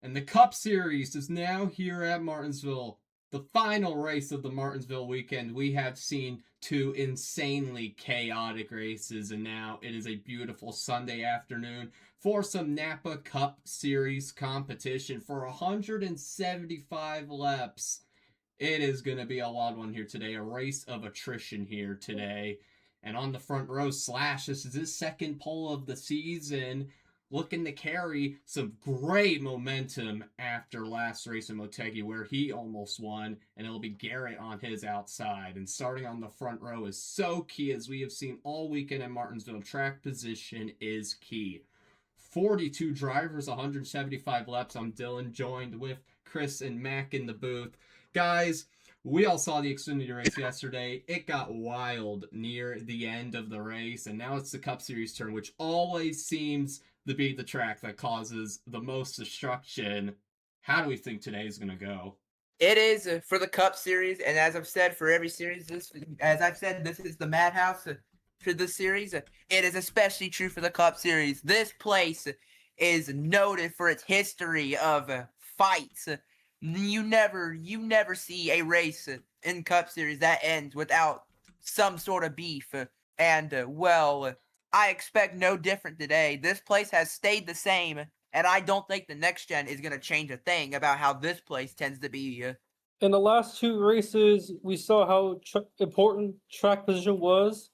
And the Cup Series is now here at Martinsville. The final race of the Martinsville weekend. We have seen two insanely chaotic races, and now it is a beautiful Sunday afternoon for some NAPA Cup Series competition for 175 laps. It is going to be a wild one here today, a race of attrition here today. And on the front row, Slash, this is his second pole of the season, looking to carry some great momentum after last race in Motegi where he almost won, and it'll be Garrett on his outside. And starting on the front row is so key, as we have seen all weekend in Martinsville. Track position is key. 42 drivers, 175 laps. I'm Dylan, joined with Chris and Mac in the booth. Guys, we all saw the Xfinity race yesterday. It got wild near the end of the race, and now it's the Cup Series turn, which always seems to be the track that causes the most destruction. How do we think today is going to go? It is for the Cup Series, and as I've said for every series, this is the madhouse for this series. It is especially true for the Cup Series. This place is noted for its history of fights. You never see a race in Cup Series that ends without some sort of beef. And, I expect no different today. This place has stayed the same, and I don't think the next gen is going to change a thing about how this place tends to be. In the last two races, we saw how important track position was,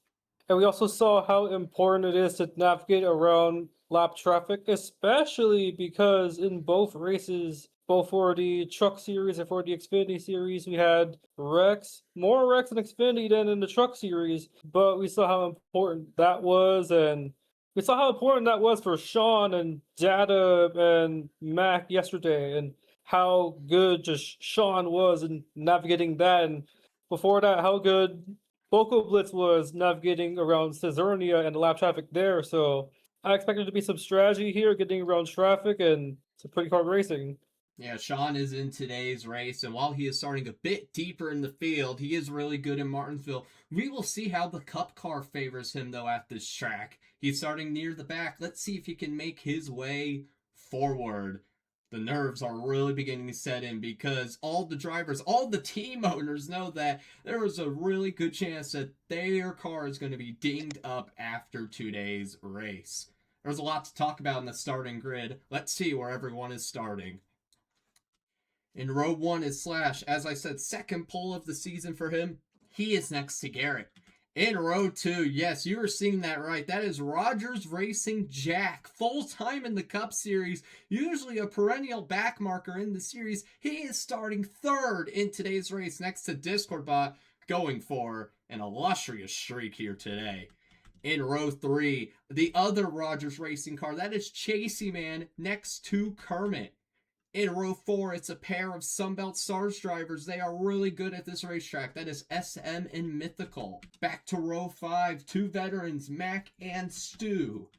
and we also saw how important it is to navigate around lap traffic, especially because in both races, both for the Truck Series and for the Xfinity Series, we had wrecks, more wrecks in Xfinity than in the Truck Series, but we saw how important that was, and we saw how important that was for Sean and Data and Mac yesterday, and how good just Sean was in navigating that, and before that, how good Boko Blitz was navigating around Caesarnia and the lap traffic there, so I expect there to be some strategy here, getting around traffic, and some pretty hard racing. Yeah, Sean is in today's race, and while he is starting a bit deeper in the field, he is really good in Martinsville. We will see how the Cup car favors him, though, at this track. He's starting near the back. Let's see if he can make his way forward. The nerves are really beginning to set in because all the drivers, all the team owners know that there is a really good chance that their car is going to be dinged up after today's race. There's a lot to talk about in the starting grid. Let's see where everyone is starting. In row 1 is Slash. As I said, second pole of the season for him. He is next to Garrett. In row 2, yes, you are seeing that right. That is Rogers Racing Jack. Full time in the Cup Series. Usually a perennial backmarker in the series. He is starting third in today's race next to Discord Bot, going for an illustrious streak here today. In row 3, the other Rogers Racing car. That is Chasey Man next to Kermit. In row 4, it's a pair of Sunbelt Stars drivers. They are really good at this racetrack. That is SM and Mythical. Back to row 5, two veterans, Mac and Stu.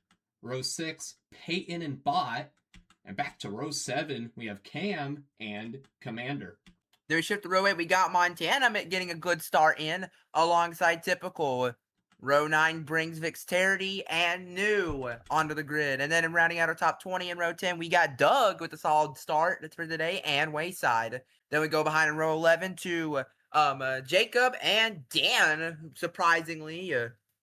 Row 6, Peyton and Bot. And back to row 7, we have Cam and Commander. Then we shift to row 8, we got Montana getting a good start in alongside Typical. Row 9 brings Vixterity and New onto the grid. And then in rounding out our top 20 in row 10, we got Doug with a solid start. That's for today, and Wayside. Then we go behind in row 11 to Jacob and Dan, surprisingly.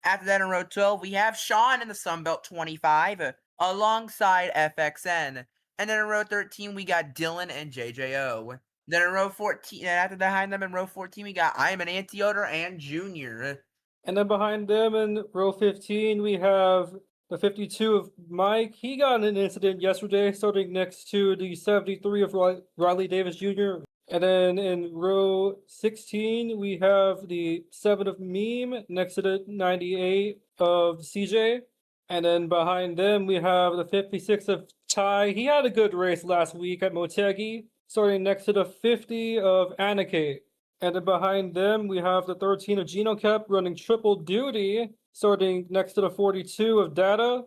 After that in row 12, we have Sean in the Sunbelt 25 alongside FXN. And then in row 13, we got Dylan and JJO. Then in row 14, and after behind them in row 14, we got I Am an Anti-Odor and Junior. And then behind them in row 15, we have the 52 of Mike. He got in an incident yesterday, starting next to the 73 of Riley Davis Jr. And then in row 16, we have the 7 of Meme next to the 98 of CJ. And then behind them, we have the 56 of Ty. He had a good race last week at Motegi, starting next to the 50 of Anakate. And then behind them, we have the 13 of GenoCap running triple duty, starting next to the 42 of Data.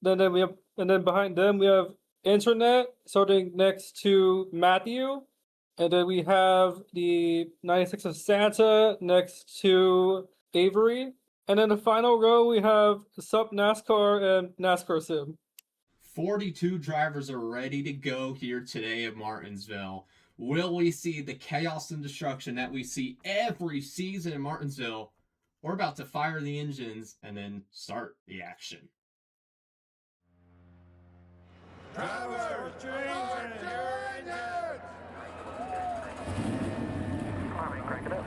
Then behind them, we have Internet, starting next to Matthew. And then we have the 96 of Santa next to Avery. And then the final row, we have Sup NASCAR and NASCAR Sim. 42 drivers are ready to go here today at Martinsville. Will we see the chaos and destruction that we see every season in Martinsville? We're about to fire the engines and then start the action. Drivers, change engines! Alright, crank it up.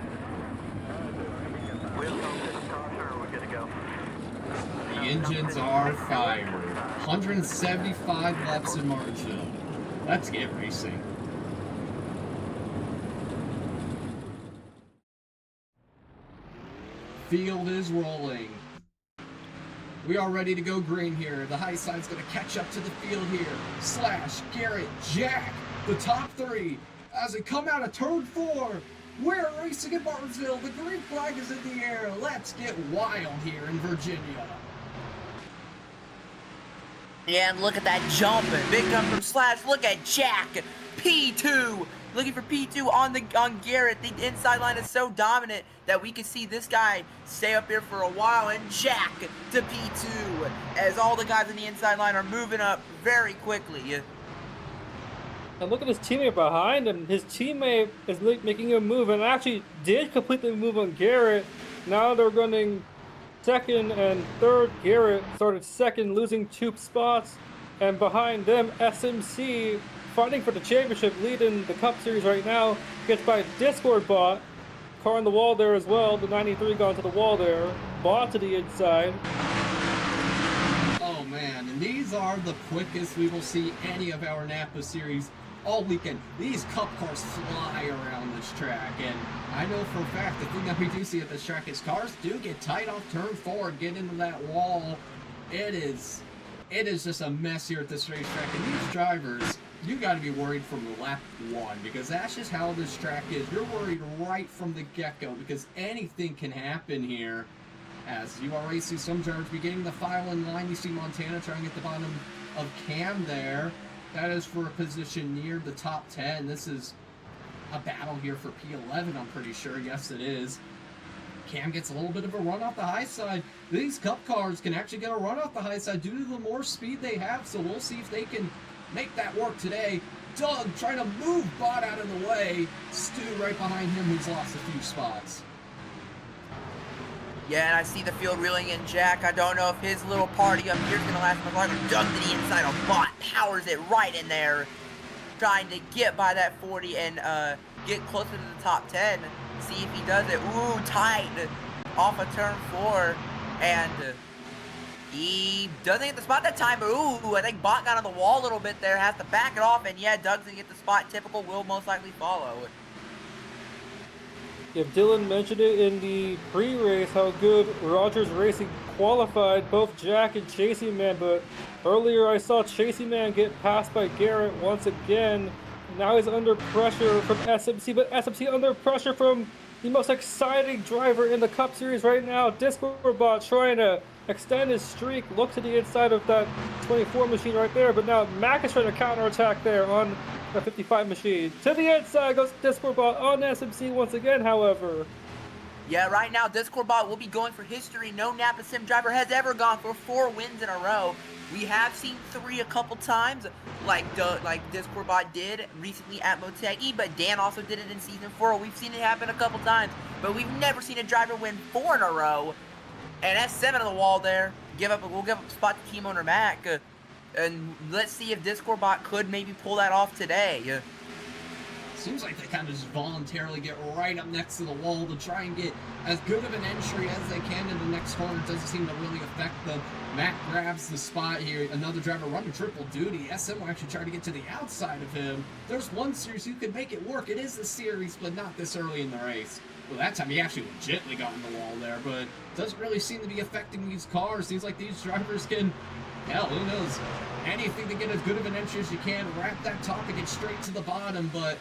Wheels on this car, sure, we're good to go. The engines are fired. 175 laps in Martinsville. Let's get racing. Field is rolling. We are ready to go green here. The high side's going to catch up to the field here. Slash, Garrett, Jack, the top three. As they come out of turn 4, we're racing in Martinsville. The green flag is in the air. Let's get wild here in Virginia. Yeah, and look at that jump. Big jump from Slash. Look at Jack. P2. Looking for P2 on Garrett. The inside line is so dominant that we can see this guy stay up here for a while. And Jack to P2 as all the guys on the inside line are moving up very quickly. And look at his teammate behind him. His teammate is making a move and actually did completely move on Garrett. Now they're running second and third. Garrett started second, losing 2 spots. And behind them, SMC fighting for the championship, leading the Cup Series right now. Gets by Discord bot. Car on the wall there as well. The 93 gone to the wall there. Bot to the inside. Oh man, and these are the quickest we will see any of our NAPA series all weekend. These cup cars fly around this track, and I know for a fact the thing that we do see at this track is cars do get tight off turn 4 and get into that wall. It is just a mess here at this racetrack, and these drivers, you got to be worried from lap 1 because that's just how this track is. You're worried right from the get-go because anything can happen here. As you already see some drivers beginning the file in line. You see Montana trying to get the bottom of Cam there. That is for a position near the top 10. This is a battle here for P11, I'm pretty sure. Yes, it is. Cam gets a little bit of a run off the high side. These Cup cars can actually get a run off the high side due to the more speed they have, so we'll see if they can make that work today. Doug trying to move Bot out of the way. Stu right behind him, who's lost a few spots. Yeah, and I see the field reeling in Jack. I don't know if his little party up here is going to last much longer. Doug to the inside of Bot. Powers it right in there. Trying to get by that 40 and get closer to the top 10. See if he does it. Ooh, tight. Off of turn 4. And he doesn't get the spot that time. But ooh, I think Bot got on the wall a little bit there. Has to back it off. And yeah, Doug's going to get the spot. Typical will most likely follow. If Dylan mentioned it in the pre-race how good Rogers Racing qualified both Jack and Chasing Man, but earlier I saw Chasing Man get passed by Garrett once again. Now he's under pressure from SMC, but SMC under pressure from the most exciting driver in the Cup Series right now, Discord Bot, trying to extend his streak. Look to the inside of that 24 machine right there, but now Mac is trying to counterattack there on the 55 machine. To the inside goes Discord Bot on SMC once again, however. Yeah, right now Discord Bot will be going for history. No NAPA Sim driver has ever gone for 4 wins in a row. We have seen 3 a couple times, like Discord Bot did recently at Motegi, but Dan also did it in Season 4. We've seen it happen a couple times, but we've never seen a driver win 4 in a row. And that's 7 on the wall there. We'll give up a spot to team owner Mac. And let's see if Discord Bot could maybe pull that off today. Seems like they kind of just voluntarily get right up next to the wall to try and get as good of an entry as they can in the next corner. It doesn't seem to really affect them. Mac grabs the spot here. Another driver running triple duty. SM will actually try to get to the outside of him. There's one series who could make it work. It is the series, but not this early in the race. Well, that time he actually legitimately got on the wall there, but doesn't really seem to be affecting these cars. Seems like these drivers can, hell, who knows, anything to get as good of an entry as you can. Wrap that top and get straight to the bottom, but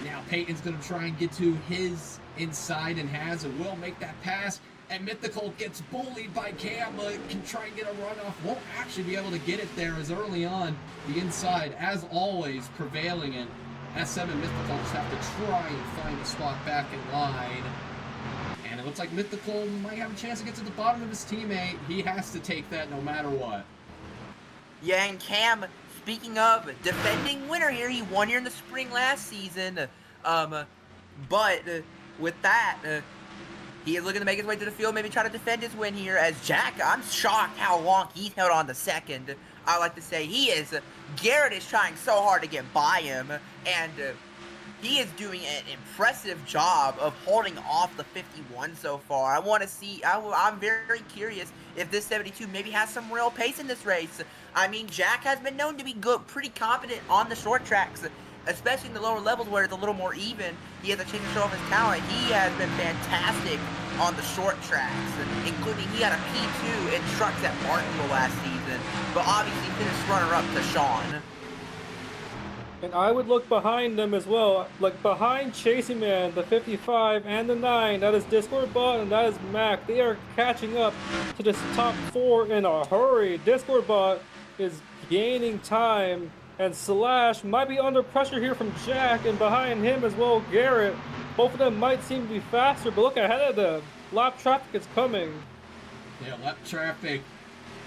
now Peyton's going to try and get to his inside and has and will make that pass. And Mythical gets bullied by Cam, but can try and get a runoff. Won't actually be able to get it there as early on. The inside, as always, prevailing in S7 and Mythical just have to try and find a spot back in line. And it looks like Mythical might have a chance to get to the bottom of his teammate. He has to take that no matter what. Yeah, and Cam, speaking of defending winner here, he won here in the spring last season. But with that, he is looking to make his way to the field, maybe try to defend his win here. As Jack, I'm shocked how long he's held on to second. I like to say Garrett is trying so hard to get by him, and he is doing an impressive job of holding off the 51 so far. I want to see, I'm very curious if this 72 maybe has some real pace in this race. I mean, Jack has been known to be good, pretty competent on the short tracks, especially in the lower levels where it's a little more even. He has a chance to show off his talent. He has been fantastic on the short tracks, including he had a P2 in trucks at Martinsville last season, but obviously finished runner-up to Sean. And I would look behind them as well, like behind Chasing Man, the 55 and the 9, that is Discord Bot and that is Mac. They are catching up to this top 4 in a hurry. Discord Bot is gaining time, and Slash might be under pressure here from Jack, and behind him as well, Garrett. Both of them might seem to be faster, but look ahead of them. Lap traffic is coming. Yeah, lap traffic.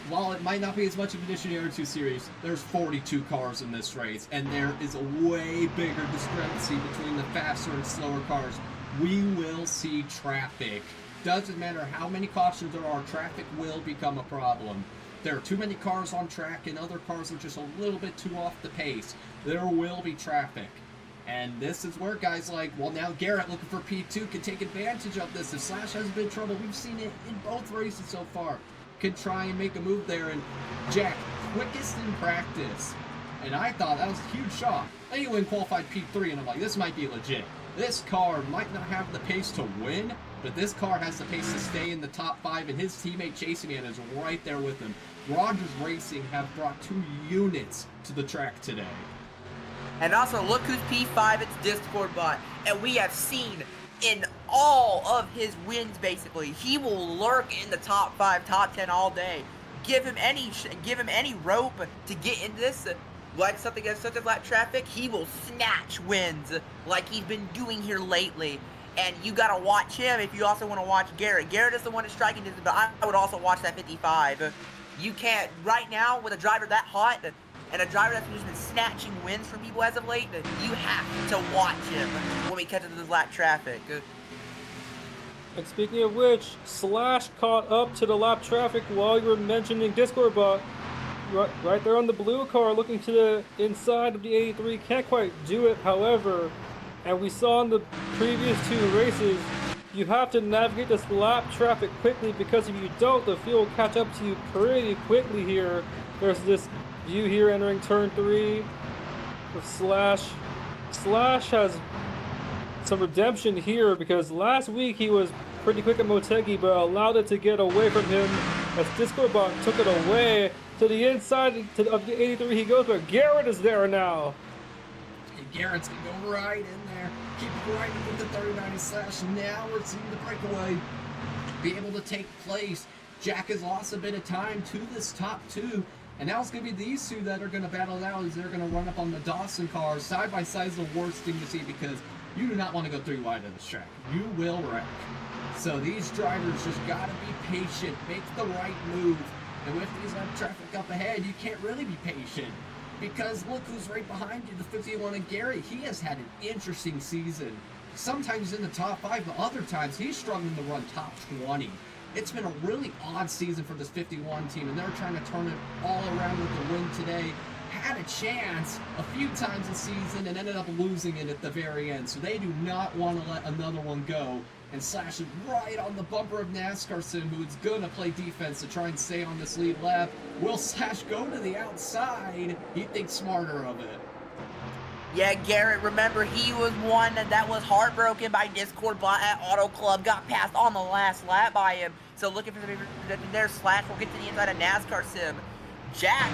While it might not be as much of an issue in the other two series, there's 42 cars in this race, and there is a way bigger discrepancy between the faster and slower cars. We will see traffic. Doesn't matter how many cautions there are, traffic will become a problem. There are too many cars on track, and other cars are just a little bit too off the pace. There will be traffic. And this is where guys like, well, now Garrett looking for P2 can take advantage of this. If Slash has been in trouble, we've seen it in both races so far. Could try and make a move there, and Jack, quickest in practice. And I thought that was a huge shot. Anyone qualified P3, and I'm like, this might be legit. This car might not have the pace to win, but this car has the pace to stay in the top 5, and his teammate Chasing Man is right there with him. Rogers Racing have brought 2 units to the track today. And also, look who's P5, it's Discord Bot. And we have seen in all of his wins, basically, he will lurk in the top 5, top 10 all day. Give him any rope to get into this, like something such as lap traffic, he will snatch wins like he's been doing here lately. And you gotta watch him if you also want to watch Garrett. Garrett is the one that's striking distance, but I would also watch that 55. You can't, right now, with a driver that hot, and a driver that's just been snatching wins from people as of late, you have to watch him when we catch into this lap traffic. And speaking of which, Slash caught up to the lap traffic while you were mentioning Discord Bot. Right there on the blue car, looking to the inside of the 83. Can't quite do it, however. And we saw in the previous 2 races, you have to navigate this lap traffic quickly, because if you don't, the field will catch up to you pretty quickly here. There's this view here entering turn 3 with Slash. Slash has some redemption here, because last week he was pretty quick at Motegi, but allowed it to get away from him as Discord Bot took it away to the inside of the 83 he goes, but Garrett is there now. And Garrett's gonna go right in there, keep right with the 39 Slash. Now we're seeing the breakaway be able to take place. Jack has lost a bit of time to this top 2. And now it's going to be these 2 that are going to battle it out, as they're going to run up on the Dawson cars. Side by side is the worst thing to see, because you do not want to go 3 wide of this track. You will wreck. So these drivers just got to be patient, make the right move. And with these lap traffic up ahead, you can't really be patient, because look who's right behind you, the 51 and Gary. He has had an interesting season. Sometimes in the top 5, but other times he's struggling to run top 20. It's been a really odd season for this 51 team, and they're trying to turn it all around with the win today. Had a chance a few times this season and ended up losing it at the very end, so they do not want to let another one go. And Slash is right on the bumper of NASCAR Sim, who is going to play defense to try and stay on this lead lap. Will Slash go to the outside? He thinks smarter of it. Yeah, Garrett, remember, he was one that was heartbroken by Discord Bot at Auto Club, got passed on the last lap by him. So looking for their Slash will get to the inside of NASCAR Sim. Jack,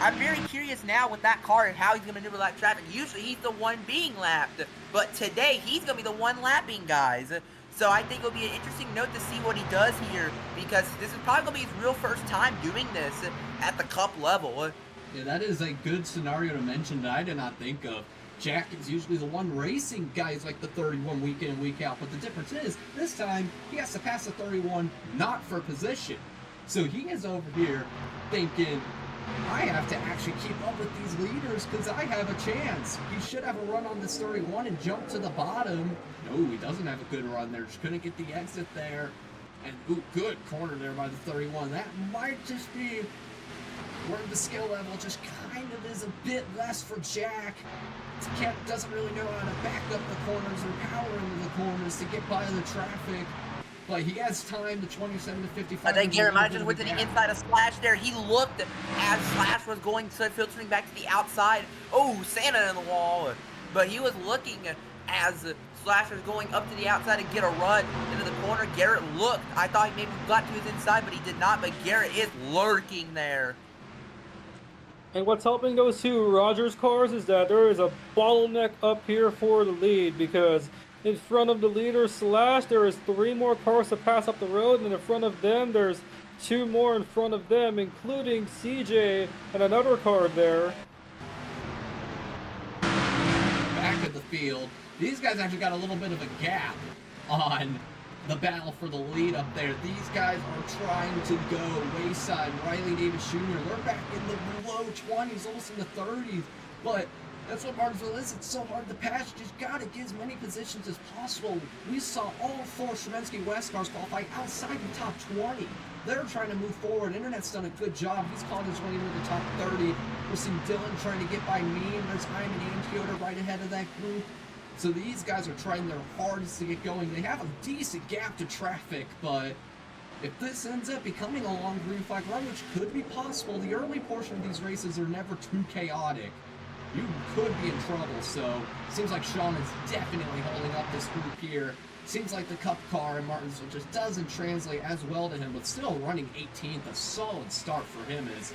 I'm very curious now with that car and how he's going to maneuver lap traffic. Usually he's the one being lapped, but today he's going to be the one lapping, guys. So I think it'll be an interesting note to see what he does here, because this is probably going to be his real first time doing this at the Cup level. Yeah, that is a good scenario to mention that I did not think of. Jack is usually the one racing guys like the 31 week in and week out, but the difference is, this time, he has to pass the 31 not for position. So he is over here thinking, I have to actually keep up with these leaders because I have a chance. He should have a run on this 31 and jump to the bottom. No, he doesn't have a good run there. Just couldn't get the exit there. And, ooh, good corner there by the 31. That might just be where the skill level just kind of is a bit less for Jack. Doesn't really know how to back up the corners or power into the corners to get by the traffic. But he has time, the 27 to 55. I think Garrett might have just went to the inside of Slash there. He looked as Slash was going to filtering back to the outside. Oh, Santa in the wall. But he was looking as Slash was going up to the outside to get a run into the corner. Garrett looked. I thought he maybe got to his inside, but he did not. But Garrett is lurking there. And what's helping those two Rogers cars is that there is a bottleneck up here for the lead, because in front of the leader Slash, there is 3 more cars to pass up the road, and in front of them, there's 2 more in front of them, including CJ and another car there. Back of the field, these guys actually got a little bit of a gap on the battle for the lead up there. These guys are trying to go wayside. Riley Davis Jr., they're back in the low 20s, almost in the 30s, but that's what Martinsville is. It's so hard to pass. You just got to get as many positions as possible. We saw all 4 Shremensky West cars qualify outside the top 20. They're trying to move forward. Internet's done a good job. He's called his way into the top 30. We're seeing Dylan trying to get by me, and there's Hyman and Kyoto right ahead of that group. So these guys are trying their hardest to get going. They have a decent gap to traffic, but if this ends up becoming a long green flag run, which could be possible, the early portion of these races are never too chaotic. You could be in trouble, so seems like Sean is definitely holding up this group here. Seems like the Cup car in Martinsville just doesn't translate as well to him, but still running 18th, a solid start for him is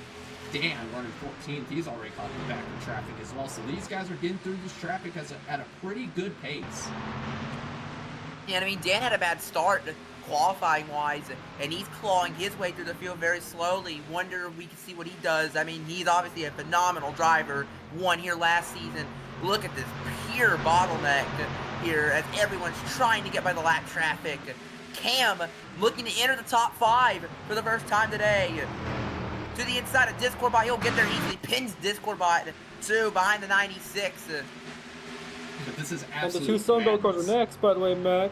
Dan running 14th. He's already caught the back of traffic as well, so these guys are getting through this traffic at a pretty good pace. Yeah, I mean, Dan had a bad start qualifying-wise, and he's clawing his way through the field very slowly. Wonder if we can see what he does. I mean, he's obviously a phenomenal driver. Won here last season. Look at this pure bottleneck here as everyone's trying to get by the lap traffic. Cam looking to enter the top 5 for the first time today. To the inside of Discord Bot, he'll get there easily. Pins Discord Bot too behind the 96. But this is And the absolute 2 Sunbelt madness. cars are next, by the way, Mac.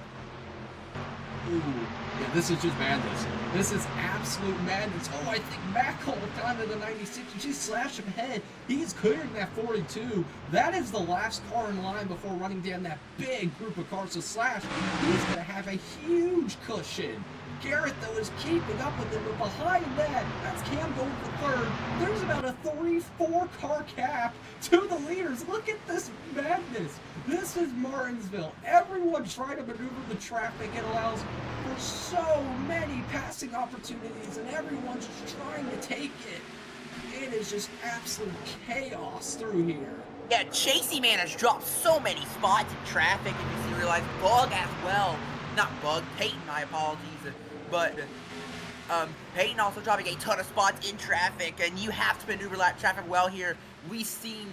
Ooh, yeah, this is just madness. This is absolute madness. Oh, I think Mac called down to the 96. You just slash him ahead. He's clearing that 42. That is the last car in line before running down that big group of cars. So Slash, he's going to have a huge cushion. Garrett, though, is keeping up with him, but behind that, that's Cam going for 3rd. There's about a 3-4 car cap to the leaders. Look at this madness. This is Martinsville. Everyone's trying to maneuver the traffic. It allows for so many passing opportunities, and everyone's just trying to take it. It is just absolute chaos through here. Yeah, Chasey Man has dropped so many spots in traffic, and you realize Bug as well. Not Bug, Peyton, my apologies. But Peyton also dropping a ton of spots in traffic, and you have to maneuver that traffic well here. We've seen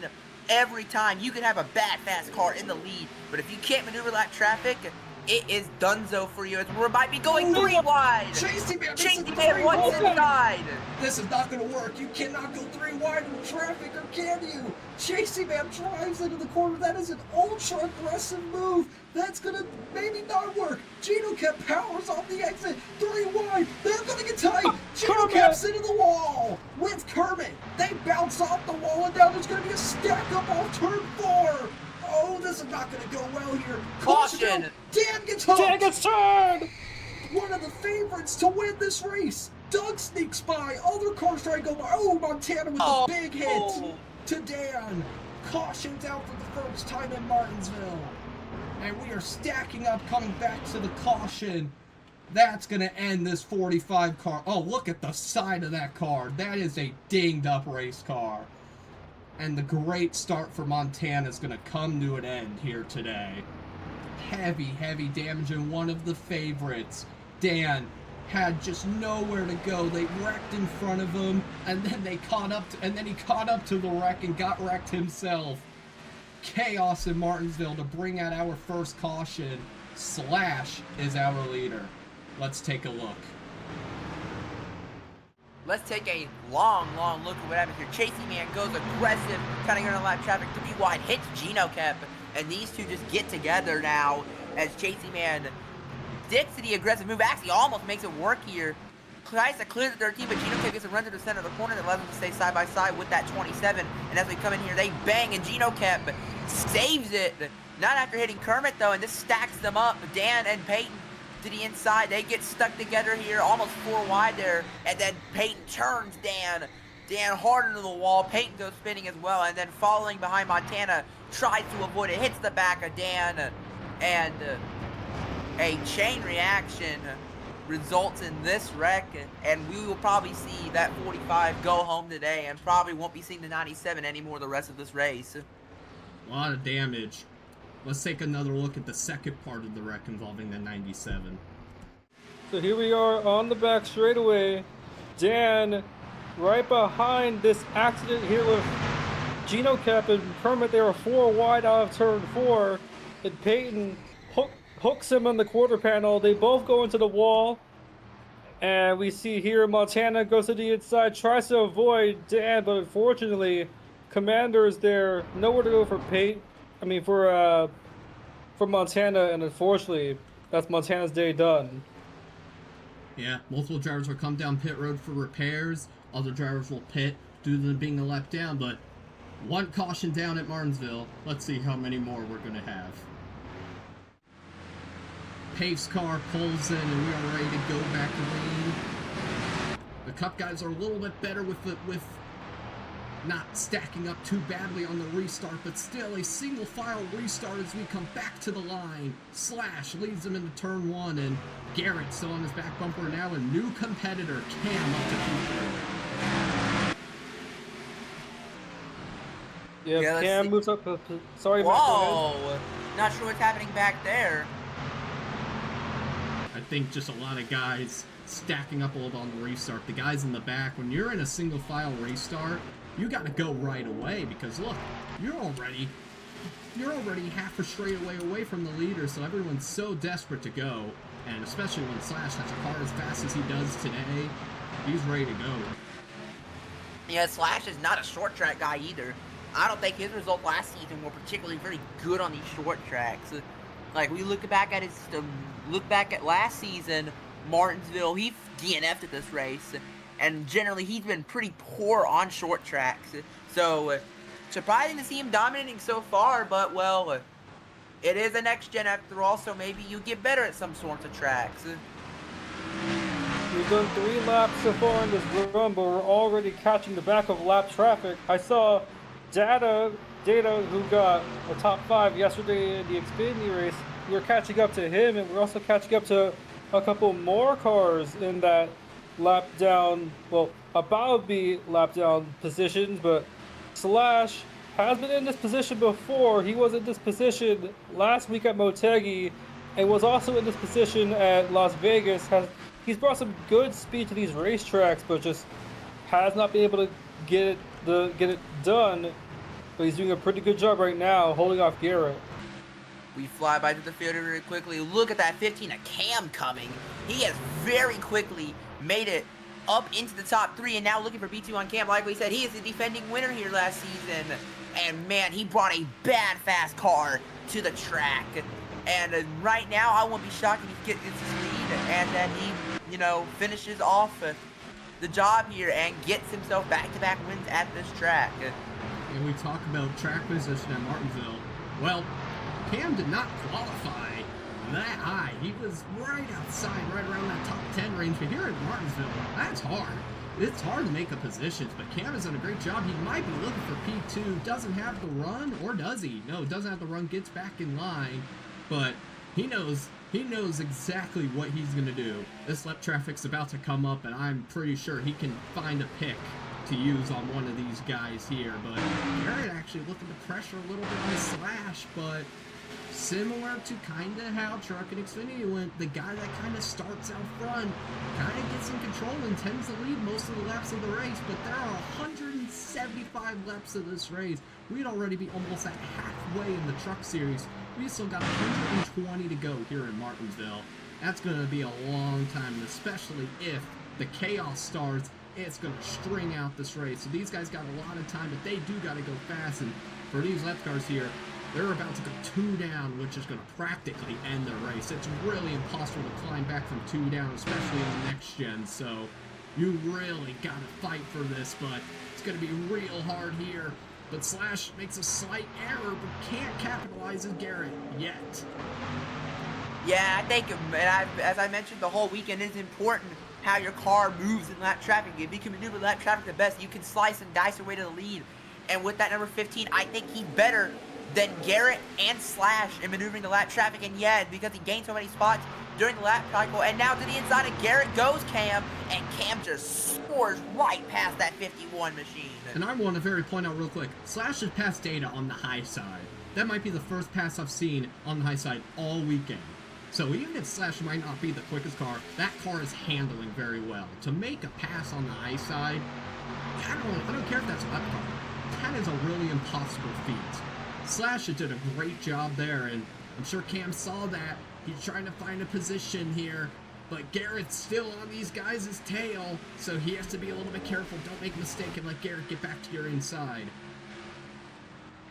every time you can have a bad fast car in the lead, but if you can't maneuver that traffic, it is donezo for you. We might be going 3 wide. Chasey Man, Chasey Man, what's inside? This is not going to work. You cannot go 3 wide in traffic, or can you? Chasey Man drives into the corner. That is an ultra aggressive move. That's going to maybe not work. Gino Cap powers off the exit. 3 wide. They're going to get tight. Gino Cap's into the wall with Kermit. They bounce off the wall, and now there's going to be a stack up off turn 4. Oh, this is not going to go well here. Caution. Dan gets hooked. Dan gets turned! One of the favorites to win this race. Doug sneaks by. Other cars try to go by. Oh, Montana with a big hit to Dan. Caution's out for the first time in Martinsville. And we are stacking up, coming back to the caution. That's going to end this 45 car. Oh, look at the side of that car. That is a dinged up race car. And the great start for Montana is going to come to an end here today. Heavy, heavy damage in one of the favorites. Dan had just nowhere to go. They wrecked in front of him, and then they caught up he caught up to the wreck and got wrecked himself. Chaos in Martinsville to bring out our first caution. Slash is our leader. Let's take a look. let's take a long look at what happened here. Chasey Man goes aggressive, kind of going to lap traffic 3 wide, hits Gino Kep, and these two just get together now as Chasey Man sticks to the aggressive move. Actually, almost makes it work here. Tries to clear the 13, but Gino Kep gets a run to the center of the corner that allows him to stay side by side with that 27. And as we come in here, they bang, and Gino Kep saves it. Not after hitting Kermit, though, and this stacks them up. Dan and Peyton to the inside. They get stuck together here, almost 4 wide there. And then Peyton turns Dan. Dan hard into the wall. Peyton goes spinning as well. And then following behind Montana, tries to avoid it. Hits the back of Dan. And a chain reaction results in this wreck. And we will probably see that 45 go home today. And probably won't be seeing the 97 anymore the rest of this race. A lot of damage. Let's take another look at the second part of the wreck involving the 97. So here we are on the back straightaway. Dan right behind this accident here with Gino Kep and Kermit. They were 4 wide out of turn 4. And Peyton hooks him on the quarter panel. They both go into the wall. And we see here Montana goes to the inside, tries to avoid Dan, but unfortunately, Commander is there. Nowhere to go for Peyton. I mean, for Montana, and unfortunately, that's Montana's day done. Yeah, multiple drivers will come down pit road for repairs. Other drivers will pit due to them being a lap down, but one caution down at Martinsville. Let's see how many more we're going to have. Pave's car pulls in, and we are ready to go back to lead. The Cup guys are a little bit better with not stacking up too badly on the restart, but still a single file restart as we come back to the line. Slash leads them into turn 1, and Garrett still on his back bumper now, a new competitor, Cam, up to P3. Yeah, Cam moves up. Sorry, Whoa! Not sure what's happening back there. I think just a lot of guys stacking up a little on the restart. The guys in the back, when you're in a single file restart, you got to go right away because look, you're already half a straightaway away from the leader, so everyone's so desperate to go, and especially when Slash has a car as fast as he does today, he's ready to go. Yeah, Slash is not a short track guy either. I don't think his results last season were particularly very good on these short tracks. Like we look back at last season, Martinsville, he DNF'd at this race. And generally, he's been pretty poor on short tracks. So, surprising to see him dominating so far, but, well, it is a next-gen after all, so maybe you get better at some sorts of tracks. We've done 3 laps so far in this run, but we're already catching the back of lap traffic. I saw Data, who got a top 5 yesterday in the Xfinity race. We're catching up to him, and we're also catching up to a couple more cars in that lap down, well, about to be lap down positions, but Slash has been in this position before. He was in this position last week at Motegi and was also in this position at Las Vegas. He's brought some good speed to these racetracks, but just has not been able to get it done. But he's doing a pretty good job right now, holding off Garrett. We fly by to the field very quickly. Look at that 15 of Cam coming. He has very quickly made it up into the top 3, and now looking for B2 on Cam. Like we said, he is the defending winner here last season. And man, he brought a bad fast car to the track. And right now, I won't be shocked if he gets his lead, and then he, finishes off the job here and gets himself back-to-back wins at this track. And we talk about track position at Martinsville. Well, Cam did not qualify that high. He was right outside, right around that top 10 range. But here at Martinsville, that's hard. It's hard to make the positions, but Cam has done a great job. He might be looking for P2. Doesn't have the run, or does he? No, doesn't have the run. Gets back in line, but he knows exactly what he's going to do. This lap traffic's about to come up, and I'm pretty sure he can find a pick to use on one of these guys here. But Garrett actually looking to pressure a little bit on Slash, but similar to kind of how Truck and Xfinity went, the guy that kind of starts out front kind of gets in control and tends to lead most of the laps of the race. But there are 175 laps of this race. We'd already be almost at halfway in the Truck Series. We still got 120 to go here in Martinsville. That's going to be a long time, especially if the Chaos Stars it's going to string out this race. So these guys got a lot of time, but they do got to go fast. And for these left cars here, they're about to go 2 down, which is going to practically end the race. It's really impossible to climb back from 2 down, especially in the next gen. So you really got to fight for this, but it's going to be real hard here. But Slash makes a slight error, but can't capitalize as Garrett yet. Yeah, I think, as I mentioned the whole weekend, it's important how your car moves in lap traffic. If you can maneuver lap traffic the best, you can slice and dice your way to the lead. And with that number 15, I think he's better than Garrett and Slash in maneuvering the lap traffic. And yeah, because he gained so many spots during the lap cycle. And now to the inside of Garrett goes Cam, and Cam just soars right past that 51 machine. And I want to point out real quick, Slash has passed Data on the high side. That might be the first pass I've seen on the high side all weekend. So even if Slash might not be the quickest car, that car is handling very well. To make a pass on the high side, I don't care if that's a left car. That is a really impossible feat. Slash did a great job there, and I'm sure Cam saw that. He's trying to find a position here, but Garrett's still on these guys' tail, so he has to be a little bit careful. Don't make a mistake and let Garrett get back to your inside.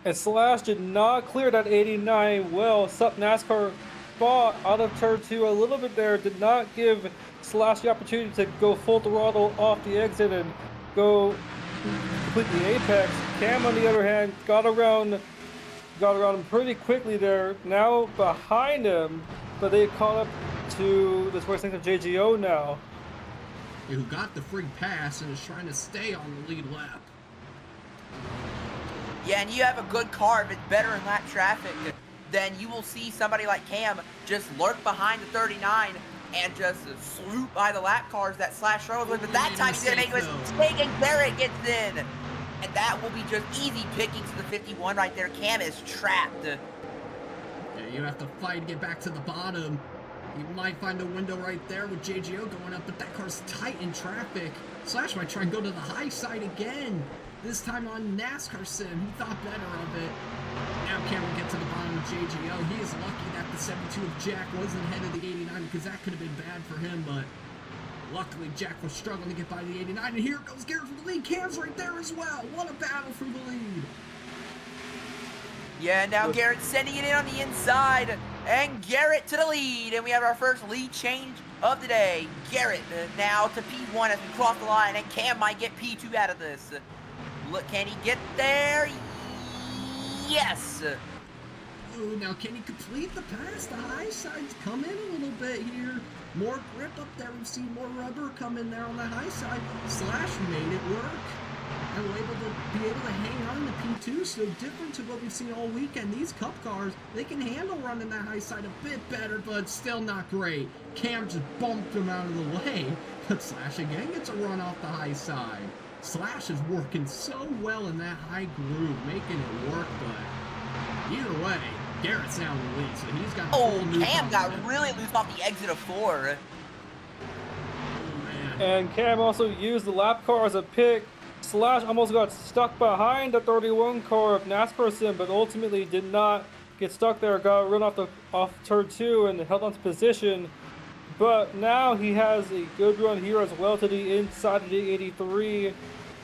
And Slash did not clear that 89 well. Sup NASCAR fought out of turn 2 a little bit there. Did not give Slash the opportunity to go full throttle off the exit and go complete the apex. Cam, on the other hand, got around him pretty quickly there. Now behind him, but they caught up to this racing of JGO now. Who got the free pass and is trying to stay on the lead lap. Yeah, and you have a good car. If it's better in lap traffic, then you will see somebody like Cam just lurk behind the 39 and just swoop by the lap cars that Slash struggles with. But that time he's going to make a mistake and Garrett gets in. And that will be just easy pickings to the 51 right there. Cam is trapped. Yeah, you have to fight to get back to the bottom. You might find a window right there with JGO going up, but that car's tight in traffic. Slash might try and go to the high side again. This time on NASCAR Sim. He thought better of it. Now Cam will get to the bottom of JGO. He is lucky that the 72 of Jack wasn't ahead of the 89 because that could have been bad for him, but luckily Jack was struggling to get by the 89, and here goes Garrett for the lead. Cam's right there as well. What a battle for the lead. Yeah, now Garrett's sending it in on the inside, and Garrett to the lead, and we have our first lead change of the day. Garrett now to P1 as we cross the line, and Cam might get P2 out of this. Look, can he get there? Yes! Ooh, now can he complete the pass? The high sides come in a little bit here. More grip up there. We've seen more rubber come in there on the high side. Slash made it work. And we're able to hang on to P2. So different to what we've seen all weekend. These Cup cars, they can handle running that high side a bit better, but still not great. Cam just bumped him out of the way. But Slash again gets a run off the high side. Slash is working so well in that high groove, making it work, but either way, Garrett's now in the lead, so he's got a full new Cam got confidence. really loose off the exit of 4. Oh, man. And Cam also used the lap car as a pick. Slash almost got stuck behind the 31 car of NASCAR Sim, but ultimately did not get stuck there. Got run off turn 2 and held onto position. But now he has a good run here as well to the inside of the 83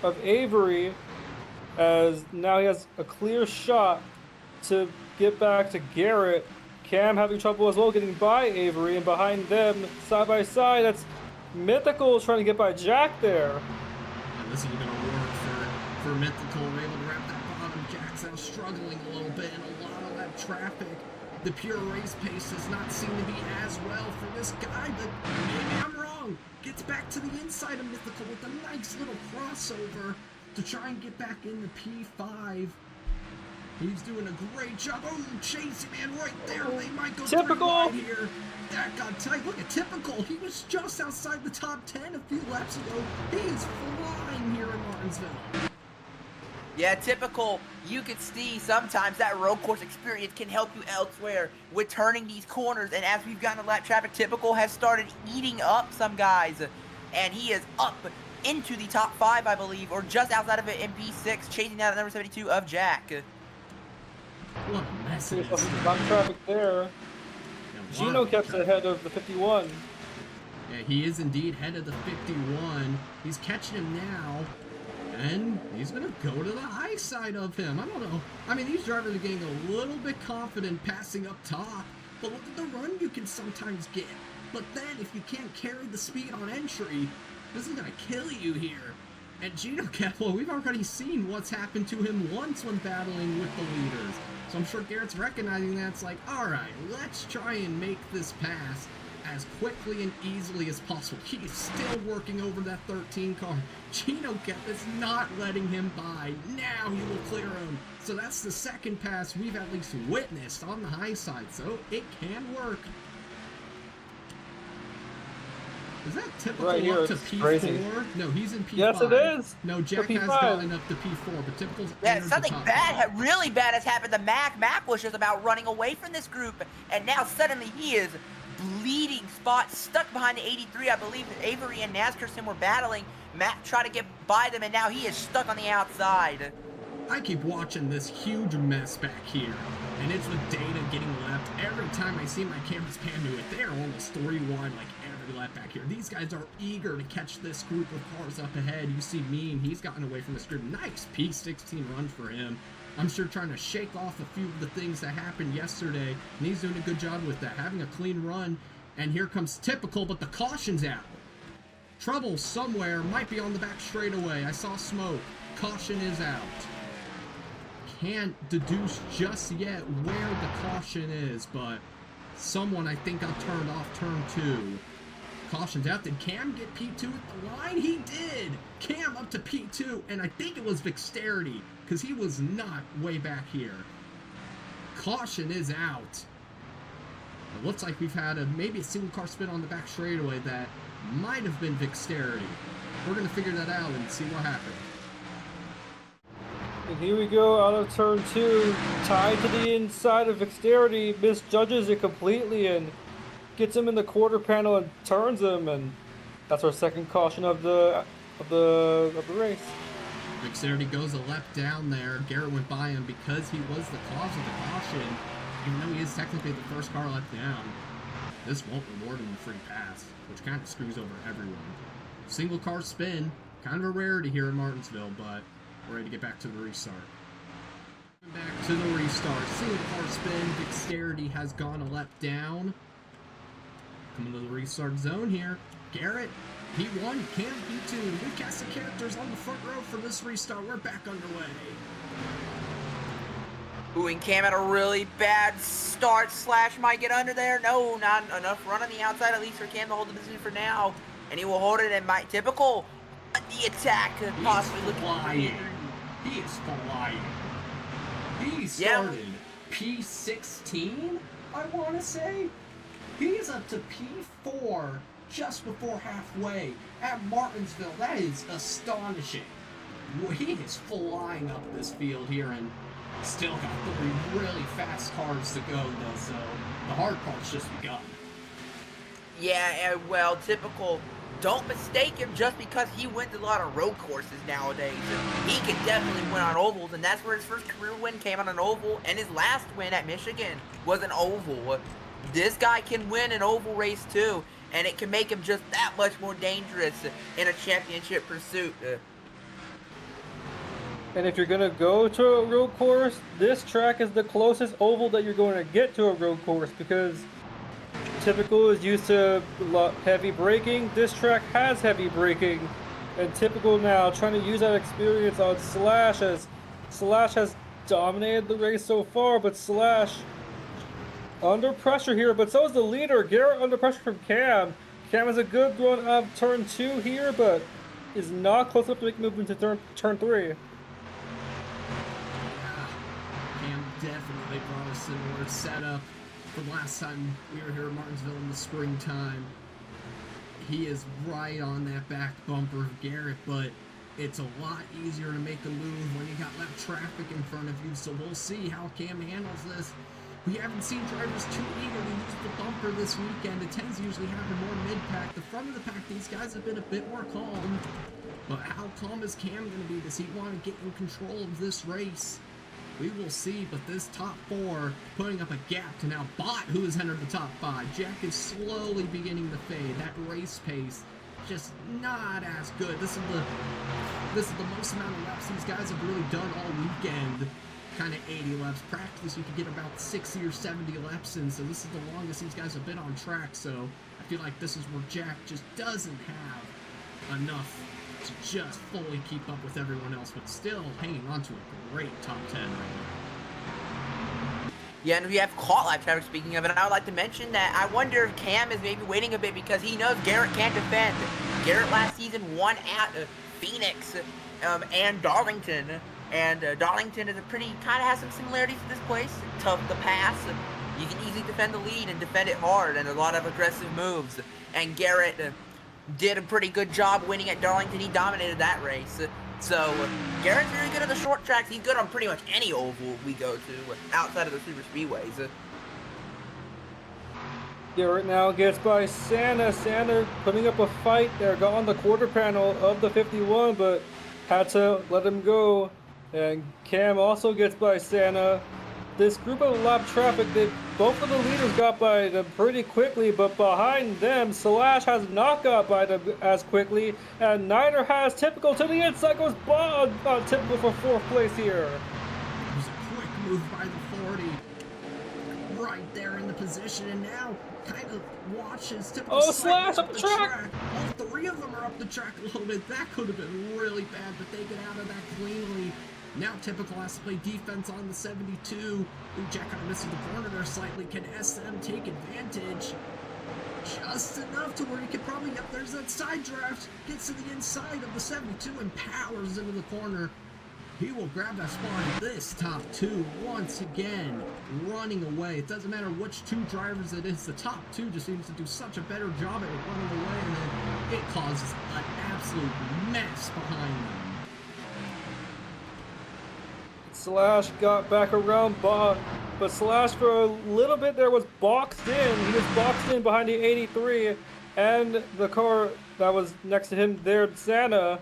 of Avery, as now he has a clear shot to get back to Garrett. Cam having trouble as well getting by Avery, and behind them, side by side, that's Mythical trying to get by Jack there. And this is going to work for Mythical. We're able to wrap that bottom. Jack's now struggling a little bit in a lot of that traffic. The pure race pace does not seem to be as well for this guy, but maybe I'm wrong. Gets back to the inside of Mythical with a nice little crossover to try and get back in the P5. He's doing a great job. Oh, chasing man right there. They might go Typical here. That got tight. Look at Typical. He was just outside the top 10 a few laps ago. He is flying here in Martinsville. Yeah, Typical. You can see sometimes that road course experience can help you elsewhere with turning these corners. And as we've gotten to lap traffic, Typical has started eating up some guys. And he is up into the top 5, I believe, or just outside of it in P6, chasing down at number 72 of Jack. What a mess it is. Lap traffic there. Gino kept ahead of the 51. Yeah, he is indeed headed to 51. He's catching him now. And he's going to go to the high side of him. I don't know. I mean, these drivers are getting a little bit confident passing up top. But look at the run you can sometimes get. But then if you can't carry the speed on entry, this is going to kill you here. And Gino Kepler, we've already seen what's happened to him once when battling with the leaders. So I'm sure Garrett's recognizing that. It's like, all right, let's try and make this pass as quickly and easily as possible. He's still working over that 13 car. Gino Kepler is not letting him by. Now he will clear him. So that's the second pass we've at least witnessed on the high side. So it can work. Is that typical Right here, up to it's P4? crazy. No, he's in P5. Yes, it is. No, Jack The has P5. gotten up to P4, but typical's Yeah, entered the something top bad, five. really bad has happened to Mac. Mac was just about running away from this group, and now suddenly he is bleeding spot, stuck behind the 83. I believe Avery and Naskerson were battling. Mac tried to get by them, and now he is stuck on the outside. I keep watching this huge mess back here, and it's with data getting left. Every time I see my cameras pan to it, they're almost 3 wide like every lap back here. These guys are eager to catch this group of cars up ahead. You see Mean, he's gotten away from this group. Nice P16 run for him. I'm sure trying to shake off a few of the things that happened yesterday, and he's doing a good job with that, having a clean run. And here comes Typical, but the caution's out. Trouble somewhere, might be on the back straightaway. I saw smoke. Caution is out. Can't deduce just yet where the caution is, but someone I think got turned off turn 2. Caution's out. Did Cam get P2 at the line? He did! Cam up to P2, and I think it was Vixterity, because he was not way back here. Caution is out. It looks like we've had maybe a single car spin on the back straightaway that might have been Vixterity. We're going to figure that out and see what happened. And here we go out of turn 2, tied to the inside of Dexterity, misjudges it completely and gets him in the quarter panel and turns him, and that's our second caution of the race. Dexterity goes a lap down there. Garrett went by him because he was the cause of the caution, even though he is technically the first car lap down. This won't reward him a free pass, which kind of screws over everyone. Single car spin, kind of a rarity here in Martinsville, but we're ready to get back to the restart. Back to the restart. Single car spin. Dexterity has gone a lap down. Coming to the restart zone here. Garrett, P1, Cam, P2. New cast of characters on the front row for this restart. We're back underway. Ooh, and Cam had a really bad start. Slash might get under there. No, not enough run on the outside, at least for Cam to hold the position for now. And he will hold it, and might typical. The attack could possibly look flying. He is flying. He started P16, I want to say. He's up to P4 just before halfway at Martinsville. That is astonishing. He is flying up this field here and still got 3 really fast cars to go, though, so the hard part's just begun. Yeah, well, typical. Don't mistake him just because he wins a lot of road courses nowadays. He can definitely win on ovals, and that's where his first career win came on an oval, and his last win at Michigan was an oval. This guy can win an oval race too, and it can make him just that much more dangerous in a championship pursuit. And if you're going to go to a road course, this track is the closest oval that you're going to get to a road course, because Typical is used to heavy braking. This track has heavy braking, and Typical now trying to use that experience on Slash, as Slash has dominated the race so far, but Slash under pressure here, but so is the leader. Garrett under pressure from Cam. Cam has a good run of turn 2 here, but is not close enough to make a move into turn 3. Cam definitely brought a similar setup from last time we were here at Martinsville in the springtime. He is right on that back bumper of Garrett, but it's a lot easier to make a move when you got left traffic in front of you, so we'll see how Cam handles this. We haven't seen drivers too eager to use the bumper this weekend. It tends to usually happen more mid-pack. The front of the pack, these guys have been a bit more calm. But how calm is Cam going to be? Does he want to get in control of this race? We will see, but this top 4 putting up a gap to now Bot, who has entered the top 5. Jack is slowly beginning to fade. That race pace just not as good. This is the most amount of laps these guys have really done all weekend. Kind of 80 laps. Practice, you could get about 60 or 70 laps in, so this is the longest these guys have been on track. So I feel like this is where Jack just doesn't have enough to just fully keep up with everyone else, but still hanging on to a great top 10 right now. Yeah, and we have caught lap traffic, speaking of it. And I would like to mention that I wonder if Cam is maybe waiting a bit because he knows Garrett can't defend. Garrett last season won at Phoenix and Darlington. And Darlington is a pretty, kind of has some similarities to this place. Tough to pass. You can easily defend the lead and defend it hard, and a lot of aggressive moves. And Garrett did a pretty good job winning at Darlington. He dominated that race. So Garrett's very good at the short tracks. He's good on pretty much any oval we go to outside of the super speedways. Garrett now gets by Santa. Santa putting up a fight there. Got on the quarter panel of the 51, but had to let him go. And Cam also gets by Santa. This group of lap traffic, both of the leaders got by them pretty quickly, but behind them, Slash has not got by them as quickly, and neither has Typical. To the inside goes Bob on Typical for 4th place here. It was a quick move by the 40. Right there in the position, and now kind of watches Typical. Oh, Slash up the track! All 3 of them are up the track a little bit. That could have been really bad, but they get out of that cleanly. Now Typical has to play defense on the 72. Ooh, Jack kind of missing the corner there slightly. Can SM take advantage? Just enough to where he could probably, yep, there's that side draft. Gets to the inside of the 72 and powers into the corner. He will grab that spot in this top 2 once again, running away. It doesn't matter which 2 drivers it is. The top 2 just seems to do such a better job at running away, and then it causes an absolute mess behind them. Slash got back around Bob, but Slash for a little bit there was boxed in. He was boxed in behind the 83 and the car that was next to him there, Santa.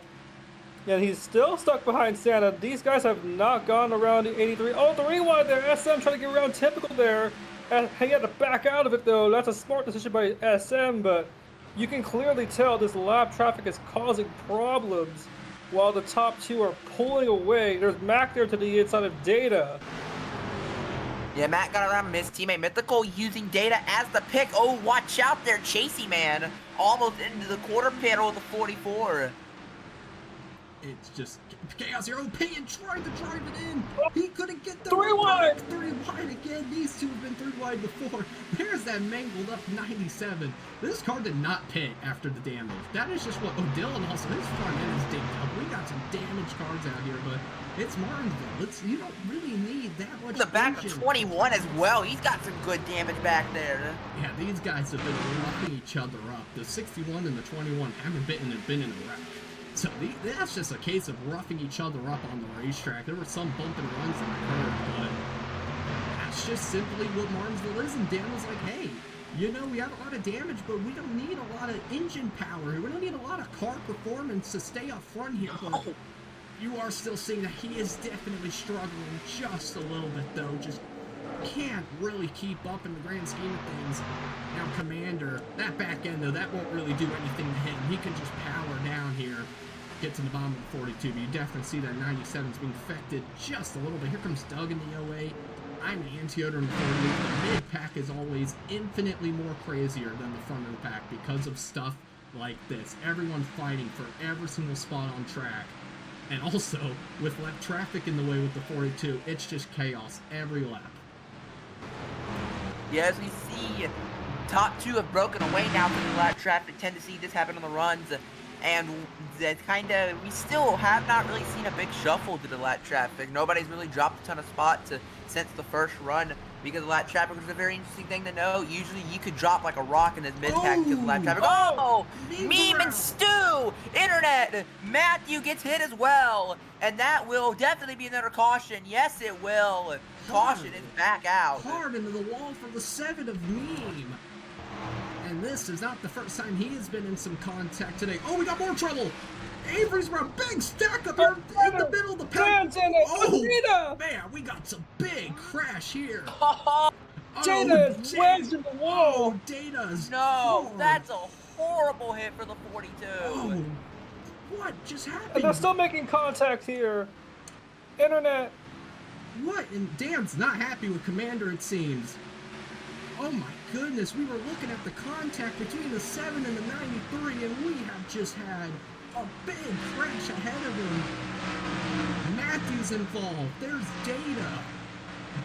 And he's still stuck behind Santa. These guys have not gone around the 83. Oh, the rewind there. SM trying to get around Typical there. And he had to back out of it though. That's a smart decision by SM, but you can clearly tell this lap traffic is causing problems. While the top 2 are pulling away. There's Mac there to the inside of Data. Yeah, Matt got around his teammate Mythical using Data as the pick. Oh, watch out there, Chasey man. Almost into the quarter panel with the 44. It's just chaos here. Oh, Payton tried to drive it in. He couldn't get the 3 wide. 3 wide again. These 2 have been 3 wide before. There's that mangled up 97. This car did not pit after the damage. That is just what. Oh, Dylan also, his front end is dinged up. We got some damaged cars out here, but it's Martinsville. You don't really need that much. The back engine. of 21 as well. He's got some good damage back there. Yeah, these guys have been roughing each other up. The 61 and the 21 haven't been in a wreck. So that's just a case of roughing each other up on the racetrack. There were some bump and runs that I heard, but that's just simply what Martinsville is. And Dan was like, hey, you know, we have a lot of damage, but we don't need a lot of engine power. We don't need a lot of car performance to stay up front here. But you are still seeing that he is definitely struggling just a little bit, though. Just can't really keep up in the grand scheme of things. Now, Commander, that back end, though, that won't really do anything to him. He can just power down here. Get to the bottom of the 42, but you definitely see that 97 is being affected just a little bit. Here comes Doug in the 08. I'm the anti-odor in the 48. The mid-pack is always infinitely more crazier than the front of the pack because of stuff like this. Everyone fighting for every single spot on track. And also, with lap traffic in the way with the 42, it's just chaos every lap. Yeah, as we see, top 2 have broken away now from the lap traffic. Tend to see this happen on the runs. And that we still have not really seen a big shuffle to the lap traffic. Nobody's really dropped a ton of spots since the first run because the lap traffic was a very interesting thing to know. Usually you could drop like a rock in this mid-pack because the lap traffic. Oh! Meme and Stu! Internet! Matthew gets hit as well. And that will definitely be another caution. Yes, it will. Caution is back out. Hard into the wall for the 7 of Meme. And this is not the first time he has been in some contact today. Oh, we got more trouble! Avery's run, big stack up here in the middle of the pack. Dan's in it. Oh, Data! man, we got some big crash here. Oh, Data is wedged in the wall. Oh, Data's no, hard. that's a horrible hit for the 42. Oh, what just happened? And they're still making contact here. Internet. What? And Dan's not happy with Commander, it seems. Oh my goodness, we were looking at the contact between the 7 and the 93, and we have just had a big crash ahead of him. Matthew's involved. There's Data.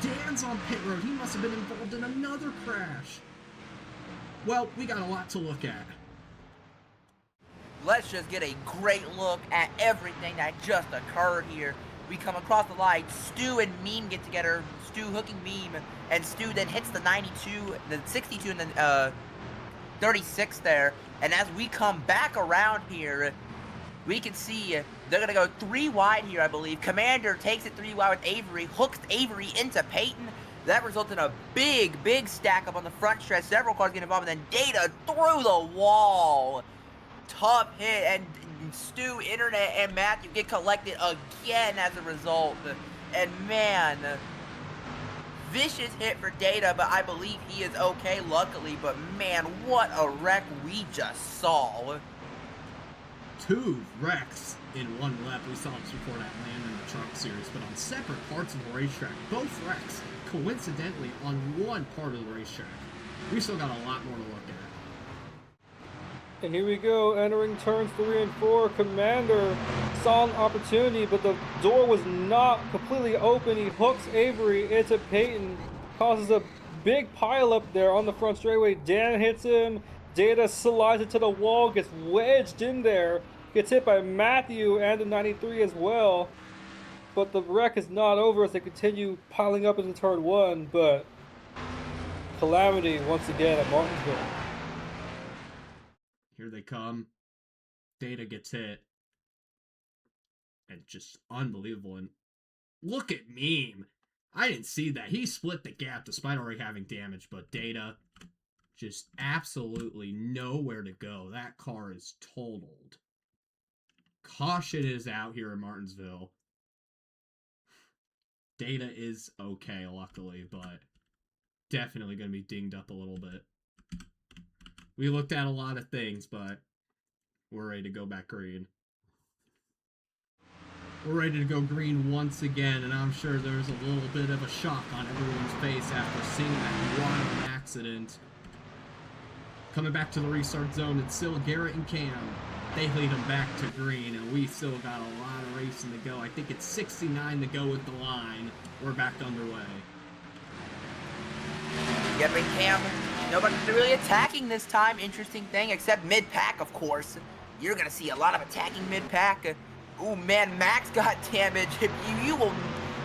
Dan's on pit road. He must have been involved in another crash. Well, we got a lot to look at. Let's just get a great look at everything that just occurred here. We come across the line, Stu and Meme get together, Stu hooking Meme, and Stu then hits the 92, the 62, and the 36 there. And as we come back around here, we can see they're going to go 3 wide here, I believe. Commander takes it 3 wide with Avery, hooks Avery into Peyton. That results in a big stack up on the front stretch. Several cars get involved, and then Data through the wall. Tough hit, and Stu, Internet, and Matthew get collected again as a result. And man, vicious hit for Data, but I believe he is okay, luckily. But man, what a wreck we just saw. 2 wrecks in one lap. We saw this before that land in the Truck Series, but on separate parts of the racetrack. Both wrecks, coincidentally, on one part of the racetrack. We still got a lot more to look at. And here we go, entering turns 3 and 4. Commander saw an opportunity, but the door was not completely open. He hooks Avery into Peyton, causes a big pile up there on the front straightaway. Dan hits him. Data slides it to the wall, gets wedged in there, gets hit by Matthew and the 93 as well. But the wreck is not over as they continue piling up into turn 1, but calamity once again at Martinsville. Here they come. Data gets hit. And just unbelievable. And look at Meme. I didn't see that. He split the gap despite already having damage, but Data just absolutely nowhere to go. That car is totaled. Caution is out here in Martinsville. Data is okay, luckily, but definitely going to be dinged up a little bit. We looked at a lot of things, but we're ready to go back green. We're ready to go green once again, and I'm sure there's a little bit of a shock on everyone's face after seeing that wild accident. Coming back to the restart zone, it's still Garrett and Cam. They lead them back to green, and we still got a lot of racing to go. I think it's 69 to go with the line. We're back underway. Yep, and Cam, nobody's really attacking this time. Interesting thing, except mid-pack, of course. You're going to see a lot of attacking mid-pack. Oh man, Max got damage. You will,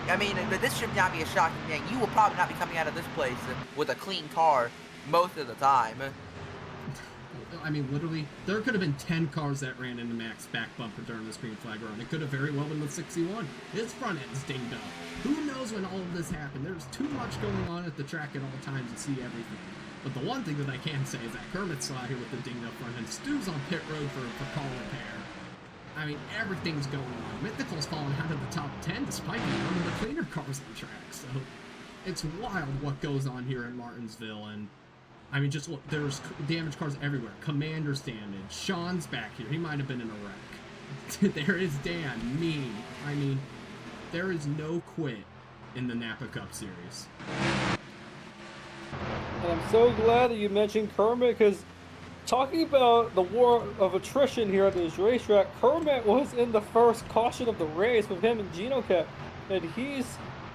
I mean, this should not be a shocking thing. You will probably not be coming out of this place with a clean car most of the time. I mean, literally, there could have been 10 cars that ran into Mac's back bumper during this green flag run. It could have very well been the 61. His front end's dinged up. Who knows when all of this happened? There's too much going on at the track at all times to see everything. But the one thing that I can say is that Kermit's out here with the dinged up front end. Stu's on pit road for car repair. I mean, everything's going on. Mythical's falling out of the top 10 despite being one of the cleaner cars on the track. So it's wild what goes on here in Martinsville. And I mean, just look, there's damaged cars everywhere. Commander's damaged. Sean's back here. He might have been in a wreck. There is Dan, me. I mean, there is no quit in the NAPA Cup Series. And I'm so glad that you mentioned Kermit, because talking about the war of attrition here at this racetrack, Kermit was in the first caution of the race with him and Gino kept, and he's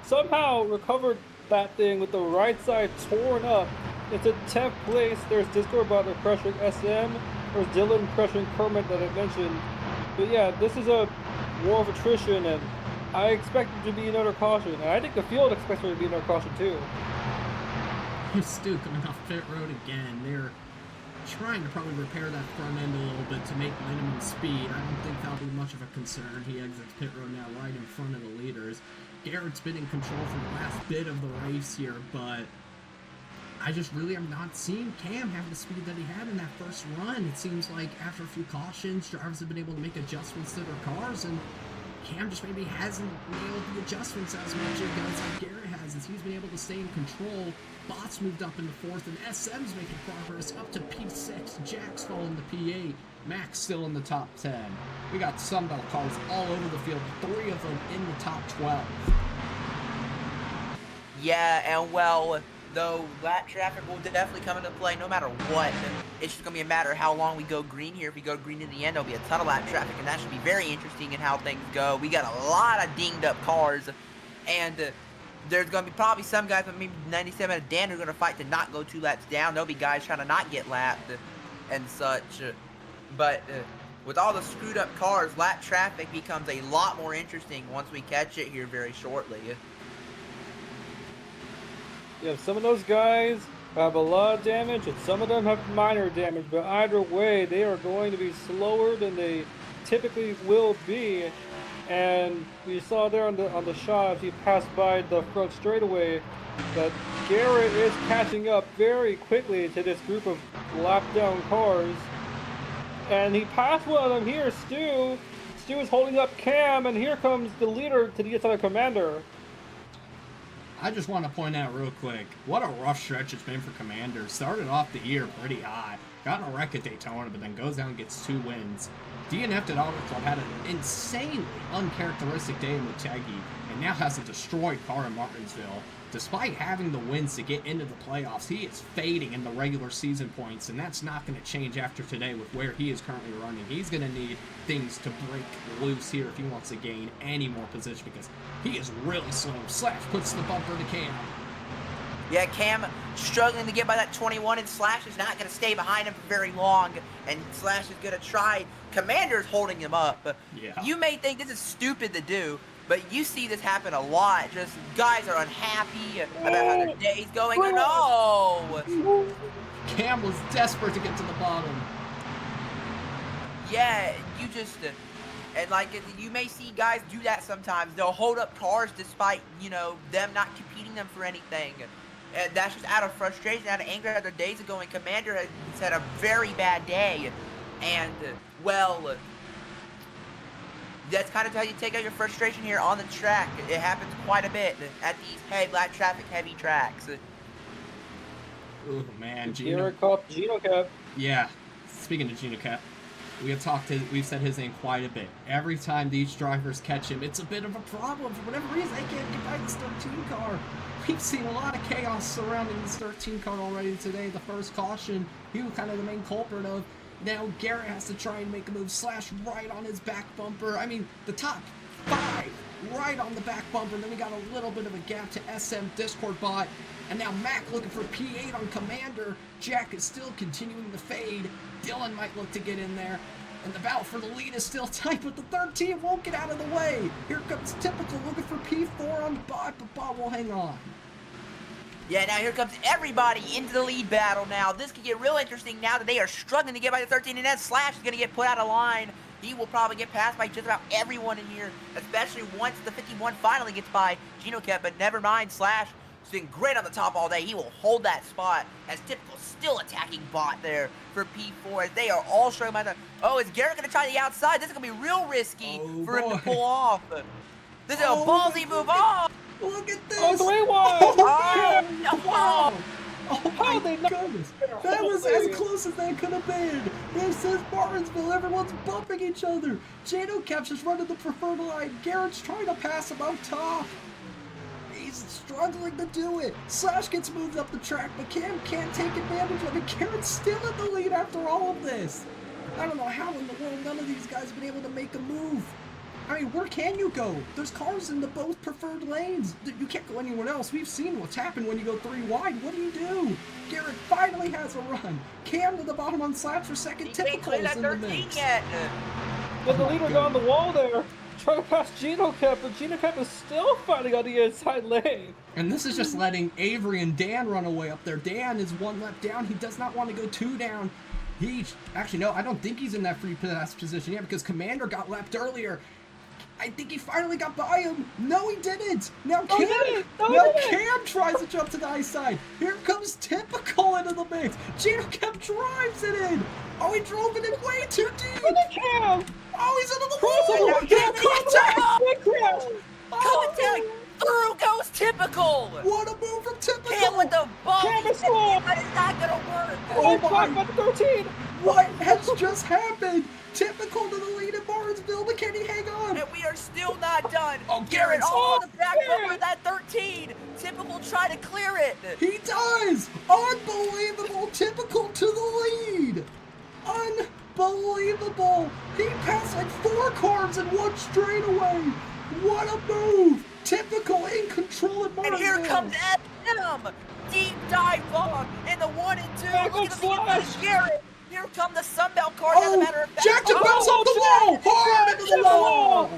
somehow recovered that thing with the right side torn up. It's a 10th place. There's Discord brother crushing SM. There's Dylan crushing Kermit that I mentioned. But yeah, this is a war of attrition, and I expect there to be another caution. And I think the field expects there to be another caution too. Here's Stu coming off pit road again. They're trying to probably repair that front end a little bit to make minimum speed. I don't think that'll be much of a concern. He exits pit road now right in front of the leaders. Garrett's been in control for the last bit of the race here, but I just really am not seeing Cam have the speed that he had in that first run. It seems like after a few cautions, drivers have been able to make adjustments to their cars, and Cam just maybe hasn't nailed the adjustments as much as guys like Garrett has, as he's been able to stay in control. Bots moved up in the 4th, and SM's making progress up to P6. Jack's falling to P8. Max still in the top 10. We got Sunbelt cars all over the field, 3 of them in the top 12. Yeah, and well, though lap traffic will definitely come into play no matter what. It's just going to be a matter of how long we go green here. If we go green in the end, there'll be a ton of lap traffic, and that should be very interesting in how things go. We got a lot of dinged up cars, and there's going to be probably some guys, maybe 97 and Dan, who are going to fight to not go 2 laps down. There'll be guys trying to not get lapped and such. But with all the screwed up cars, lap traffic becomes a lot more interesting once we catch it here very shortly. Yeah, some of those guys have a lot of damage, and some of them have minor damage, but either way, they are going to be slower than they typically will be. And we saw there on the shot, as he passed by the front straightaway, that Garrett is catching up very quickly to this group of lapped down cars. And he passed one of them here, Stu. Stu is holding up Cam, and here comes the leader to the inside of Commander. I just want to point out real quick, what a rough stretch it's been for Commander. Started off the year pretty high, got in a wreck at Daytona, but then goes down and gets 2 wins. DNF'd at Auto Club, had an insanely uncharacteristic day in Motegi, and now has a destroyed car in Martinsville. Despite having the wins to get into the playoffs, he is fading in the regular season points, and that's not going to change after today with where he is currently running. He's going to need things to break loose here if he wants to gain any more position, because he is really slow. Slash puts the bumper to Cam. Yeah, Cam struggling to get by that 21, and Slash is not going to stay behind him for very long, and Slash is going to try. Commander's holding him up. Yeah. You may think this is stupid to do, but you see this happen a lot. Just guys are unhappy about how their day's going. Oh, no! Cam was desperate to get to the bottom. Yeah, you just... and like, you may see guys do that sometimes. They'll hold up cars despite, you know, them not competing them for anything. And that's just out of frustration, out of anger at their days ago. And Commander has had a very bad day. And, well, that's kind of how you take out your frustration here on the track. It happens quite a bit at these lap traffic heavy tracks. Oh man, Gino. Garrett caught Gino Cap. Yeah, speaking of Gino Cap, we've said his name quite a bit. Every time these drivers catch him, it's a bit of a problem. For whatever reason, they can't get by this 13 car. We've seen a lot of chaos surrounding this 13 car already today. The first caution, he was kind of the main culprit of. Now Garrett has to try and make a move. Slash right on his back bumper. I mean, the top 5 right on the back bumper. And then we got a little bit of a gap to SM Discord bot. And now Mac looking for P8 on Commander. Jack is still continuing to fade. Dylan might look to get in there. And the battle for the lead is still tight, but the 13 won't get out of the way. Here comes Typical looking for P4 on Bot, but Bot will hang on. Yeah, now here comes everybody into the lead battle now. This could get real interesting now that they are struggling to get by the 13, and then Slash is going to get put out of line. He will probably get passed by just about everyone in here, especially once the 51 finally gets by Gino Cat, but never mind, Slash has been great on the top all day. He will hold that spot as Typical still attacking Bot there for P4 as they are all struggling by the... Oh, is Garrett going to try the outside? This is going to be real risky for him to pull off. This is a ballsy move. Oh! Look at this! Oh, 3-1! Wow! Oh my they not- goodness! That was as close as that could have been! This is Martinsville, everyone's bumping each other! Jado Cap's just running the preferred line, Garrett's trying to pass him up top! He's struggling to do it! Slash gets moved up the track, but Cam can't take advantage of it! Garrett's still in the lead after all of this! I don't know how in the world none of these guys have been able to make a move! I mean, where can you go? There's cars in the both preferred lanes. You can't go anywhere else. We've seen what's happened when you go 3 wide. What do you do? Garrett finally has a run. Cam to the bottom on Slash for second. Typical is in the mix. Yet. But the leader got on the wall there, trying to pass Gino Cap, but Gino Cap is still fighting on the inside lane. And this is just letting Avery and Dan run away up there. Dan is 1 lap down. He does not want to go 2 down. Actually, no, I don't think he's in that free pass position yet because Commander got lapped earlier. I think he finally got by him. No, he didn't. Now Oh, he Cam, did it. No, he now did it. Cam tries to jump to the high side. Here comes Typical into the mix. Gino Cam drives it in. Oh, he drove it in way too deep. Look at Cam. Oh, he's into the Crossover. wall. Cam Contact. Big crash. Coming down, through goes Typical. What a move from Typical. Cam with the ball. Cam is He's thinking, wrong. but it's not gonna work. Oh Right back my. at the 13. What has just happened? Typical to the lead in Martinsville, but can he hang on? And we are still not done. Oh, Garrett Garrett's all off. on the back foot Garrett. with that 13. Typical try to clear it. He does! Unbelievable! Typical to the lead! Unbelievable! He passed like 4 cars in one straightaway! What a move! Typical in control at And Martinsville! here comes SM. Deep dive bomb in the 1 and 2. Back Look on at the lead slash. for Garrett. Here come the Sunbelt cars, as a matter of fact. Jack to bounce off the wall! Hard into the wall!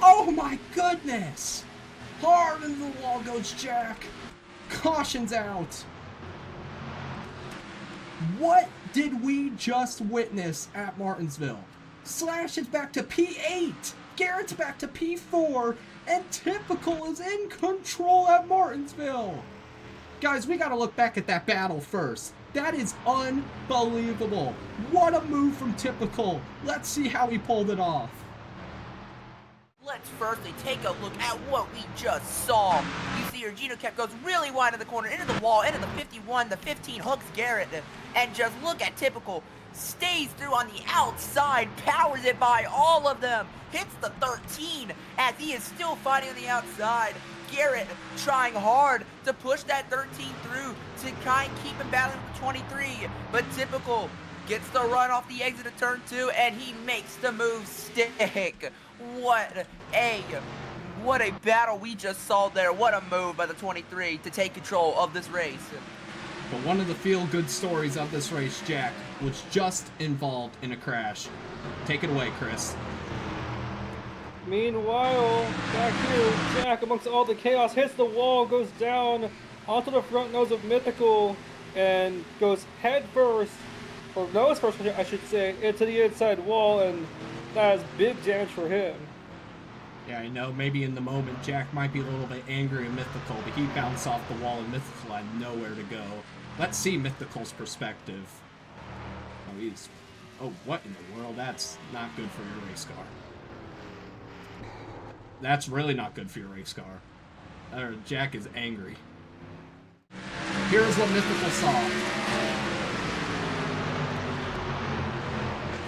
Oh my goodness! Hard into the wall goes Jack. Caution's out. What did we just witness at Martinsville? Slash is back to P8. Garrett's back to P4. And Typical is in control at Martinsville. Guys, we gotta look back at that battle first. That is unbelievable. What a move from Typical. Let's see how he pulled it off. Let's firstly take a look at what we just saw. You see here, Gino Kep goes really wide in the corner, into the wall, into the 51, the 15 hooks Garrett, and just look at Typical. Stays through on the outside, powers it by all of them, hits the 13 as he is still fighting on the outside. Garrett trying hard to push that 13 through to try and keep him battling with the 23, but Typical gets the run off the exit of turn 2 and he makes the move stick. What a battle we just saw there. What a move by the 23 to take control of this race. But one of the feel-good stories of this race, Jack, was just involved in a crash. Take it away, Chris. Meanwhile, back here, Jack, amongst all the chaos, hits the wall, goes down onto the front nose of Mythical, and goes head first, or nose first, I should say, into the inside wall, and that is big damage for him. Yeah, I know, maybe in the moment Jack might be a little bit angry at Mythical, but he bounced off the wall and Mythical had nowhere to go. Let's see Mythical's perspective. Oh, what in the world? That's not good for your race car. That's really not good for your race car. Jack is angry. Here's what Mythical saw.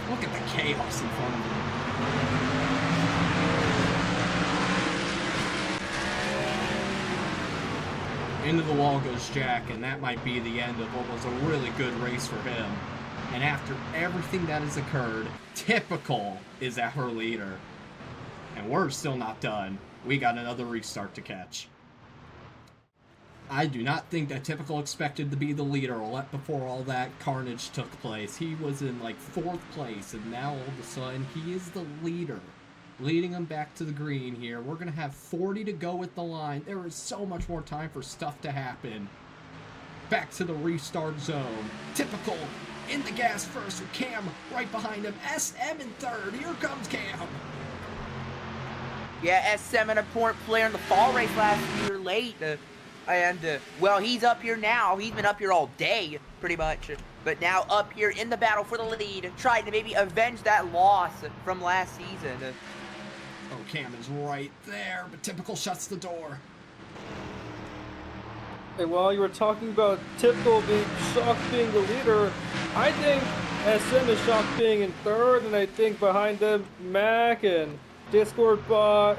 Look at the chaos in front of him. Into the wall goes Jack, and that might be the end of what was a really good race for him. And after everything that has occurred, Typical is our leader. And we're still not done. We got another restart to catch. I do not think that Typical expected to be the leader before all that carnage took place. He was in like 4th place, and now all of a sudden he is the leader. Leading him back to the green here. We're going to have 40 to go with the line. There is so much more time for stuff to happen. Back to the restart zone. Typical in the gas first with Cam right behind him. SM in 3rd. Here comes Cam. Yeah, SM an important player in the fall race last year late. Well, he's up here now. He's been up here all day, pretty much. But now up here in the battle for the lead, trying to maybe avenge that loss from last season. Oh, Cam is right there, but Typical shuts the door. And while you were talking about Typical being shocked being the leader, I think SM is shocked being in 3rd, and I think behind them, Mac and Discord Bot,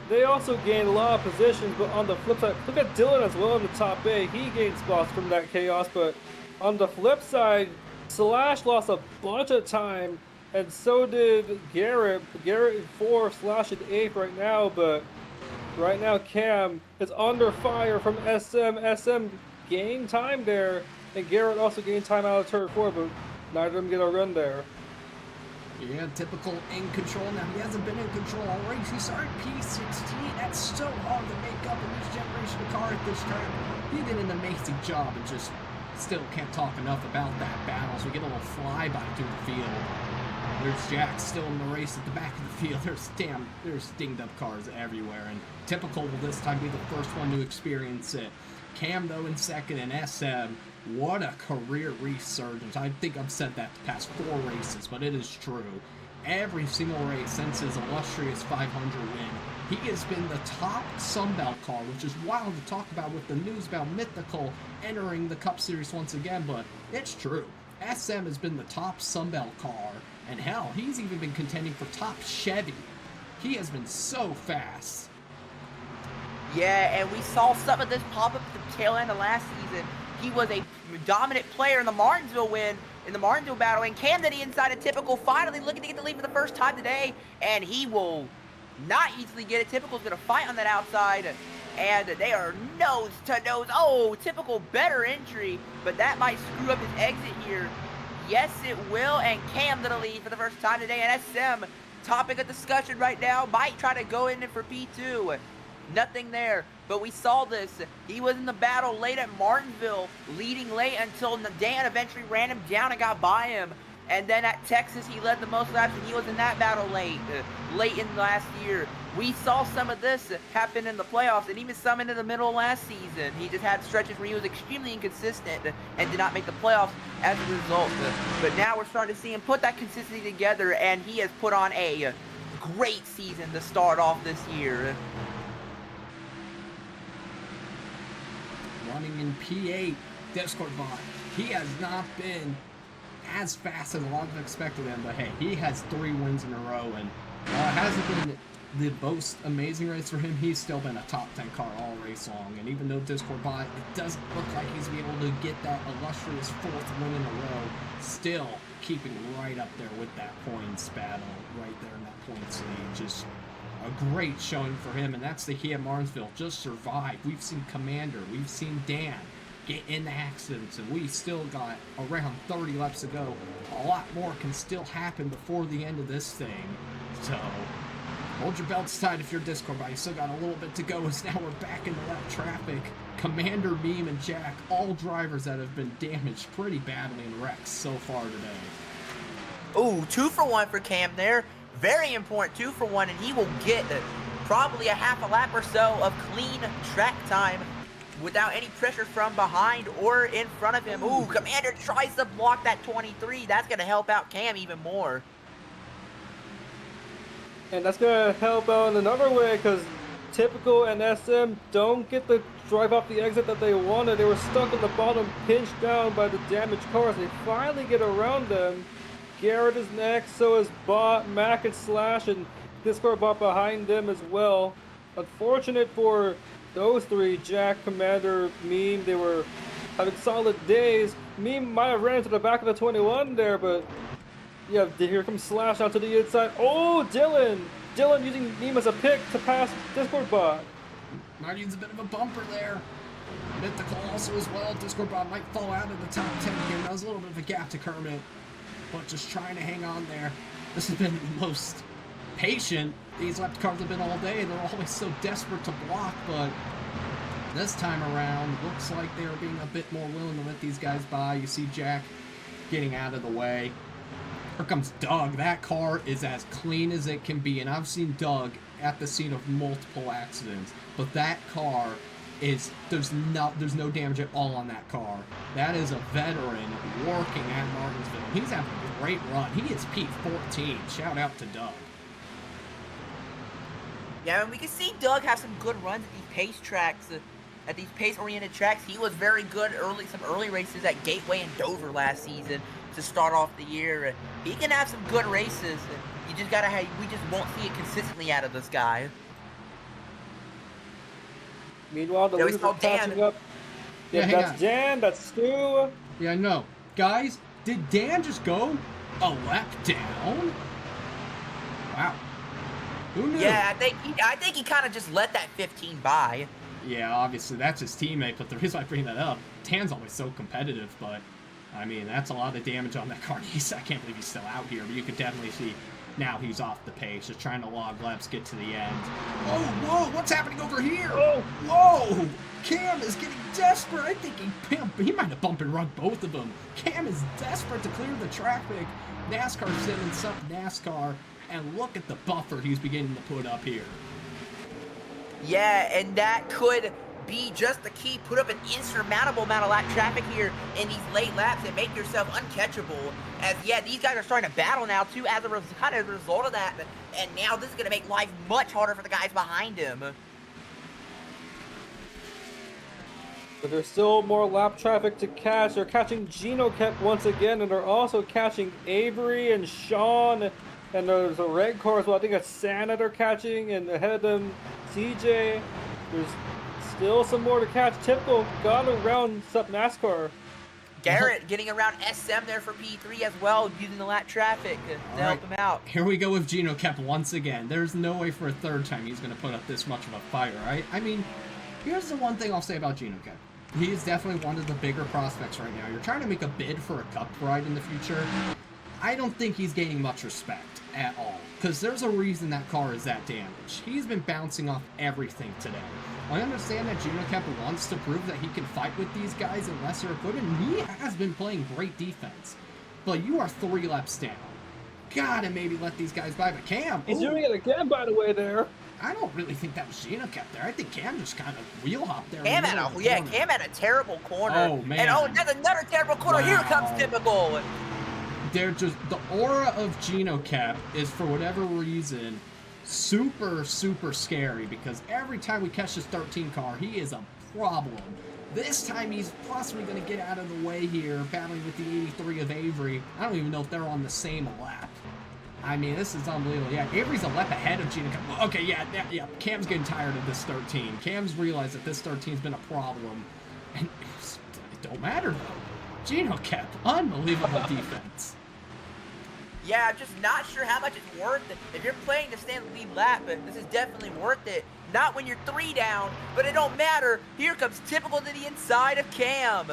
they also gained a lot of positions, but on the flip side, look at Dylan as well in the top 8. He gained spots from that chaos, but on the flip side, Slash lost a bunch of time, and so did Garrett. Garrett in 4th, Slash in 8th right now, but right now Cam is under fire from SM. SM gained time there, and Garrett also gained time out of turn 4, but neither of them get a run there. Yeah, Typical in control now. He hasn't been in control all race. He started P16. That's so hard to make up in this generation of car at this track. He did an amazing job and just still can't talk enough about that battle. So we get a little flyby through the field. There's Jack still in the race at the back of the field. There's dinged up cars everywhere, and typical will this time be the first one to experience it. Cam, though, in second, and SM, what a career resurgence. I think I've said that the past 4 races, but it is true. Every single race since his illustrious 500 win, he has been the top Sunbelt car, which is wild to talk about with the news about Mythical entering the Cup Series once again, but it's true. SM has been the top Sunbelt car, and hell, he's even been contending for top Chevy. He has been so fast. Yeah, and we saw some of this pop up at the tail end of last season. He was a dominant player in the Martinsville win, in the Martinsville battle, and Cam Denny inside a Typical, finally looking to get the lead for the first time today, and he will not easily get it. Typical's going to fight on that outside, and they are nose to nose. Oh, Typical better entry, but that might screw up his exit here. Yes, it will, and Cam to the lead for the first time today, and SM, topic of discussion right now, might try to go in for P2. Nothing there, but we saw this. He was in the battle late at Martinsville, leading late until Dan eventually ran him down and got by him. And then at Texas, he led the most laps, and he was in that battle late in last year. We saw some of this happen in the playoffs, and even some into the middle of last season. He just had stretches where he was extremely inconsistent and did not make the playoffs as a result. But now we're starting to see him put that consistency together, and he has put on a great season to start off this year. Running in P8, Discord bot. He has not been as fast as a lot of expected him, but hey, he has 3 wins in a row, and hasn't been the most amazing race for him. He's still been a top 10 car all race long, and even though Discord bot, it doesn't look like he's been able to get that illustrious 4th win in a row, still keeping right up there with that points battle, right there in that points lead. Just a great showing for him, and that's the key at Martinsville. Just survive. We've seen Commander, we've seen Dan get in accidents, and we still got around 30 laps to go. A lot more can still happen before the end of this thing, so hold your belts tight if you're Discord bot. You still got a little bit to go, as now we're back into that traffic. Commander, Beam, and Jack, all drivers that have been damaged pretty badly in wrecks so far today. Ooh, 2 for 1 for Cam there. Very important 2 for 1, and he will get probably a half a lap or so of clean track time without any pressure from behind or in front of him. Ooh, Commander tries to block that 23. That's going to help out Cam even more. And that's going to help out in another way, because Typical and SM don't get the drive off the exit that they wanted. They were stuck at the bottom, pinched down by the damaged cars. They finally get around them. Garrett is next, so is Bot, Mac, and Slash, and Discord Bot behind them as well. Unfortunate for those 3, Jack, Commander, Meme, they were having solid days. Meme might have ran into the back of the 21 there, but yeah, here comes Slash out to the inside. Oh, Dylan! Dylan using Meme as a pick to pass Discord Bot. Might use a bit of a bumper there. Mythical also as well. Discord bot might fall out of the top 10 here. That was a little bit of a gap to Kermit, but just trying to hang on there. This has been the most patient these lap cars have been all day. They're always so desperate to block, but this time around, looks like they're being a bit more willing to let these guys by. You see Jack getting out of the way. Here comes Doug. That car is as clean as it can be, and I've seen Doug at the scene of multiple accidents, but that car is, there's no damage at all on that car. That is a veteran working at Martinsville. He's having a great run. He is P14. Shout out to Doug. Yeah, and we can see Doug have some good runs at these pace tracks, at these pace-oriented tracks. He was very good some early races at Gateway and Dover last season to start off the year. He can have some good races. You just gotta we just won't see it consistently out of this guy. Meanwhile, the leaders are catching up. Yeah, that's Dan, that's Stu. Yeah, I know. Guys, did Dan just go a lap down? Wow. Who knew? Yeah, I think he kind of just let that 15 by. Yeah, obviously that's his teammate, but the reason I bring that up, Dan's always so competitive, but I mean, that's a lot of damage on that car. I can't believe he's still out here, but you could definitely see Now he's off the pace, just trying to log laps, get to the end. Oh, whoa, what's happening over here? Oh. Whoa! Cam is getting desperate. I think he might have bump and run both of them. Cam is desperate to clear the traffic. NASCAR Simmons up NASCAR, and look at the buffer he's beginning to put up here. Yeah, and that could be just the key. Put up an insurmountable amount of lap traffic here in these late laps and make yourself uncatchable. As, yeah, these guys are starting to battle now, too, as a result of that. And now this is going to make life much harder for the guys behind him. But there's still more lap traffic to catch. They're catching Gino Kep once again, and they're also catching Avery and Sean. And there's a red car as well. I think it's Santa they're catching, and ahead of them, CJ. There's still some more to catch. Typical got around Sup NASCAR. Garrett getting around SM there for P3 as well, using the lap traffic to help him out. Here we go with Gino Kep once again. There's no way for a third time he's going to put up this much of a fight, right? I mean, here's the one thing I'll say about Gino Kep. He is definitely one of the bigger prospects right now. You're trying to make a bid for a cup ride in the future. I don't think he's gaining much respect at all, because there's a reason that car is that damaged. He's been bouncing off everything today. I understand that Gino Kep wants to prove that he can fight with these guys in lesser equipment, and he has been playing great defense. But you are 3 laps down. Gotta maybe let these guys by. But Cam, He's doing it again, by the way, there. I don't really think that was Gino Kep there. I think Cam just kind of wheel hopped there. Cam had a terrible corner. Oh, man. And oh, that's another terrible corner. Wow. Here comes typical. They're just, the aura of Gino Kep is, for whatever reason, super scary, because every time we catch this 13 car, he is a problem. This time he's possibly going to get out of the way here, battling with the 83 of Avery. I don't even know if they're on the same lap. I mean, this is unbelievable. Yeah, Avery's a lap ahead of Gino Kep. Okay, yeah, Cam's getting tired of this 13. Cam's realized that this 13's been a problem, and it don't matter though. Gino Kep, unbelievable defense. Yeah, I'm just not sure how much it's worth it. If you're playing to stand the lead lap, this is definitely worth it. Not when you're 3 down, but it don't matter. Here comes typical to the inside of Cam.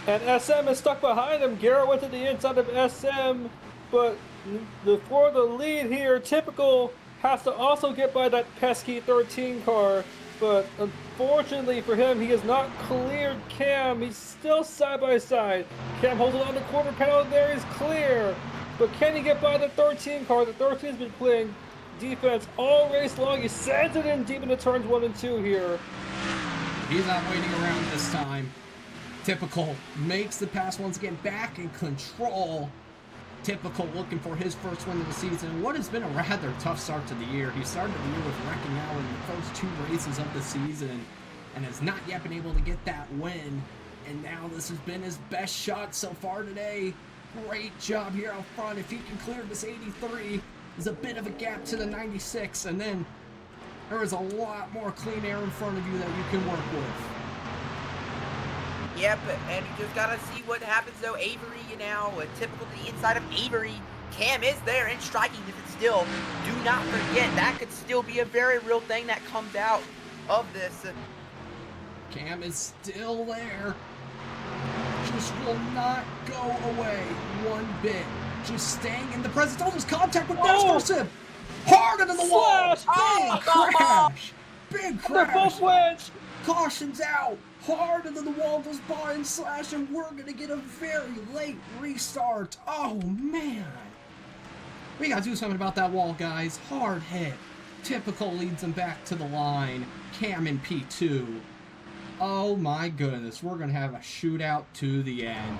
And SM is stuck behind him. Garrett went to the inside of SM, but for the lead here, Typical has to also get by that pesky 13 car. But unfortunately for him, he has not cleared Cam. He's still side by side. Cam holds it on the quarter panel. There he's clear. But can he get by the 13 car? The 13 has been playing defense all race long. He sends it in deep into turns 1 and 2 here. He's not waiting around this time. Typical makes the pass once again, back in control. Typical looking for his first win of the season. What has been a rather tough start to the year. He started the year with wrecking out in the first 2 races of the season and has not yet been able to get that win. And now this has been his best shot so far today. Great job here out front. If he can clear this 83, there's a bit of a gap to the 96, and then there is a lot more clean air in front of you that you can work with. Yep, and you just gotta see what happens though. Avery, now, typical to the inside of Avery. Cam is there and striking distance still. Do not forget, that could still be a very real thing that comes out of this. Cam is still there. Just will not go away one bit. Just staying in the presence. Oh, there's contact with NASCAR Sim. Hard into the wall. Slash. Big crash. Big They're crash. both wedged. Caution's out. Hard into the wall goes by and Slash, and we're going to get a very late restart. Oh, man. We got to do something about that wall, guys. Hard hit. Typical leads him back to the line. Cam in P2. Oh, my goodness. We're going to have a shootout to the end.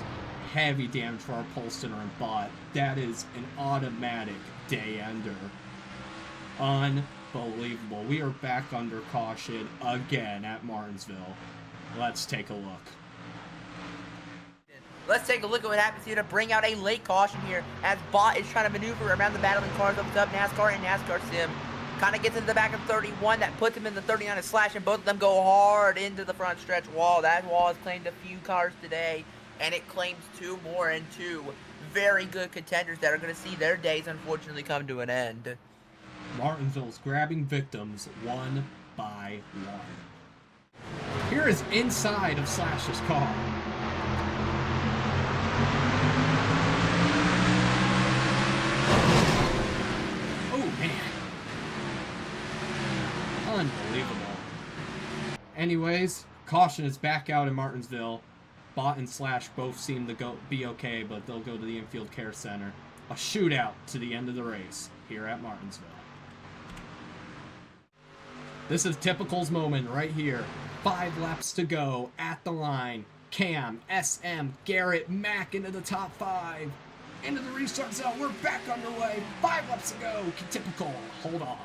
Heavy damage for our pole center and butt. That is an automatic day ender. Unbelievable. We are back under caution again at Martinsville. Let's take a look. Let's take a look at what happens here to bring out a late caution here as Bot is trying to maneuver around the battling cars up top NASCAR and NASCAR Sim. Kind of gets into the back of 31. That puts him in the 39 of Slash, and both of them go hard into the front stretch wall. That wall has claimed a few cars today, and it claims 2 more, and 2 very good contenders that are going to see their days unfortunately come to an end. Martinsville's grabbing victims one by one. Here is inside of Slash's car. Unbelievable. Anyways, caution is back out in Martinsville. Bot and Slash both seem to be okay, but they'll go to the infield care center. A shootout to the end of the race here at Martinsville. This is Typical's moment right here. 5 laps to go at the line. Cam, SM, Garrett, Mac into the top 5. Into the restart zone. We're back underway. 5 laps to go. Typical. Hold on.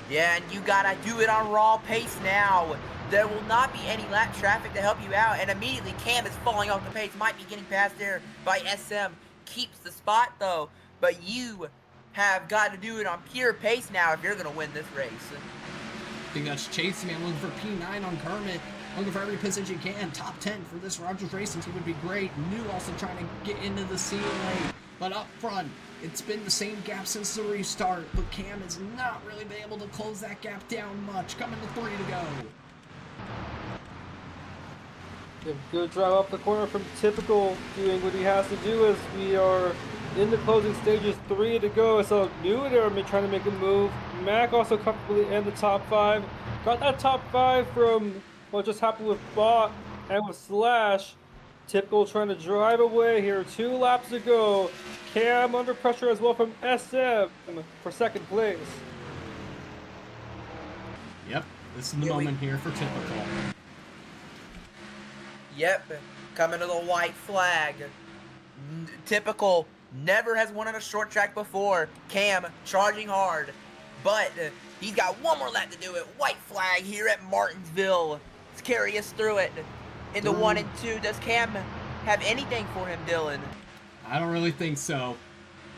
Yeah, and you gotta do it on raw pace now. There will not be any lap traffic to help you out, and immediately Cam is falling off the pace. Might be getting passed there by SM. Keeps the spot though, but you have got to do it on pure pace now if you're gonna win this race. I think that's Chase Man looking for P9 on Kermit. Looking for every position he can. Top 10 for this Rogers Racing team would be great. New also trying to get into the C lane. But up front, it's been the same gap since the restart. But Cam has not really been able to close that gap down much. Coming to 3 to go. Good drive up the corner from Typical, doing what he has to do as we are in the closing stages. 3 to go. So New there trying to make a move. Mac also comfortably in the top 5. Got that top 5 from what just happened with Bot and with Slash. Typical trying to drive away here. 2 laps to go. Cam under pressure as well from SM for second place. Yep, this is the moment here for Typical. Yep, coming to the white flag. Typical never has won on a short track before. Cam charging hard, but he's got one more lap to do it. White flag here at Martinsville. Let's carry us through it. Into 1 and 2, does Cam have anything for him, Dylan? I don't really think so.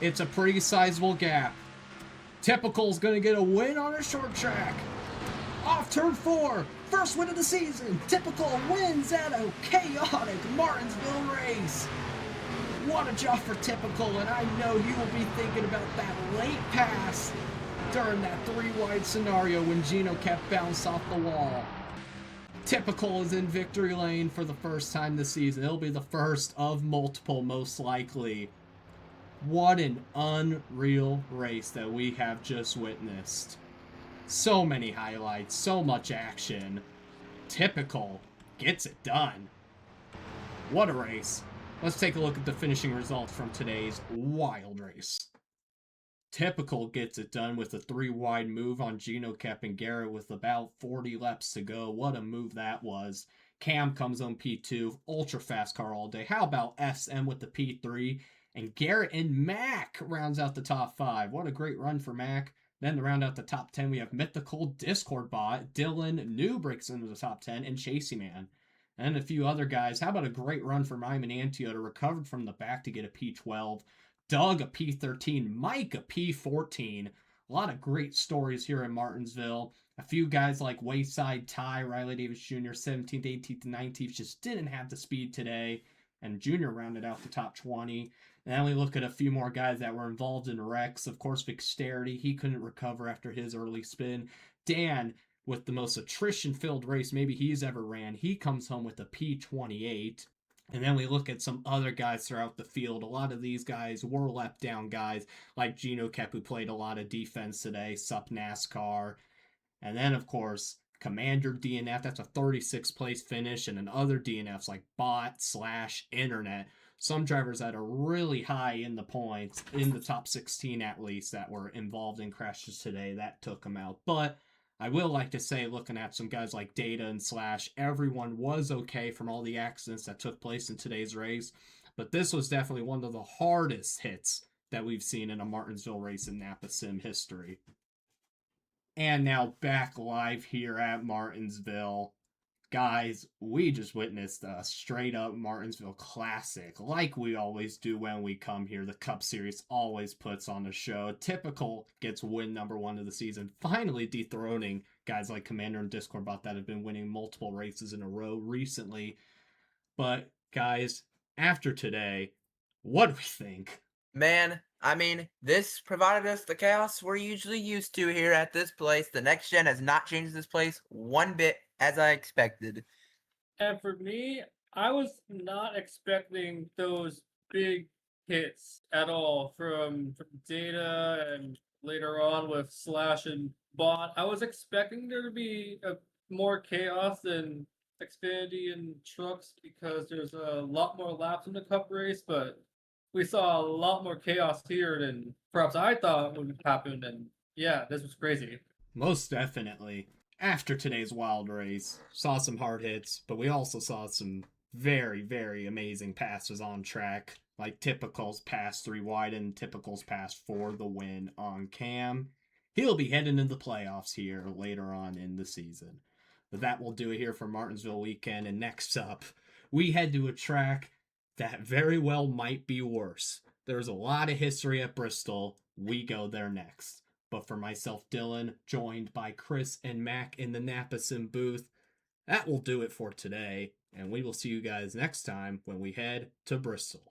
It's a pretty sizable gap. Typical's gonna get a win on a short track. Off turn 4, first win of the season. Typical wins at a chaotic Martinsville race. What a job for Typical, and I know you will be thinking about that late pass during that 3-wide scenario when Gino kept bounced off the wall. Typical is in victory lane for the first time this season. It'll be the first of multiple, most likely. What an unreal race that we have just witnessed. So many highlights, so much action. Typical gets it done. What a race. Let's take a look at the finishing results from today's wild race. Typical gets it done with a 3-wide move on Gino Kep and Garrett with about 40 laps to go. What a move that was. Cam comes on P2, ultra fast car all day. How about SM with the P3? And Garrett and Mac rounds out the top 5. What a great run for Mac. Then to round out the top 10, we have Mythical Discord Bot, Dylan New breaks into the top 10, and Chasey Man. And a few other guys. How about a great run for Myman Antioda, recovered from the back to get a P12. Doug a P13, Mike a P14. A lot of great stories here in Martinsville. A few guys like Wayside Ty, Riley Davis Jr., 17th, 18th, and 19th just didn't have the speed today. And Junior rounded out the top 20. And then we look at a few more guys that were involved in wrecks. Of course, Vixterity, he couldn't recover after his early spin. Dan, with the most attrition-filled race maybe he's ever ran, he comes home with a P28. And then we look at some other guys throughout the field. A lot of these guys were left down guys like Gino Kep, who played a lot of defense today, Sup NASCAR. And then, of course, Commander DNF, that's a 36th place finish. And then other DNFs like Bot, Slash, Internet. Some drivers that are really high in the points, in the top 16 at least, that were involved in crashes today. That took them out. But I will like to say, looking at some guys like Data and Slash, everyone was okay from all the accidents that took place in today's race. But this was definitely one of the hardest hits that we've seen in a Martinsville race in Napa Sim history. And now back live here at Martinsville. Guys, we just witnessed a straight-up Martinsville classic, like we always do when we come here. The Cup Series always puts on a show. Typical gets win number 1 of the season, finally dethroning guys like Commander and Discord Bot that have been winning multiple races in a row recently. But, guys, after today, what do we think? Man, I mean, this provided us the chaos we're usually used to here at this place. The next gen has not changed this place one bit, as I expected. And for me, I was not expecting those big hits at all from Data and later on with Slash and but I was expecting there to be more chaos than Xfinity and trucks because there's a lot more laps in the Cup race, but we saw a lot more chaos here than perhaps I thought would happen. And yeah, this was crazy. Most definitely. After today's wild race, saw some hard hits, but we also saw some very, very amazing passes on track, like Typical's pass 3 wide and Typical's pass 4 the win on Cam. He'll be heading into the playoffs here later on in the season. But that will do it here for Martinsville weekend. And next up, we head to a track that very well might be worse. There's a lot of history at Bristol. We go there next. But for myself, Dylan, joined by Chris and Mac in the NAPA Sim booth, that will do it for today. And we will see you guys next time when we head to Bristol.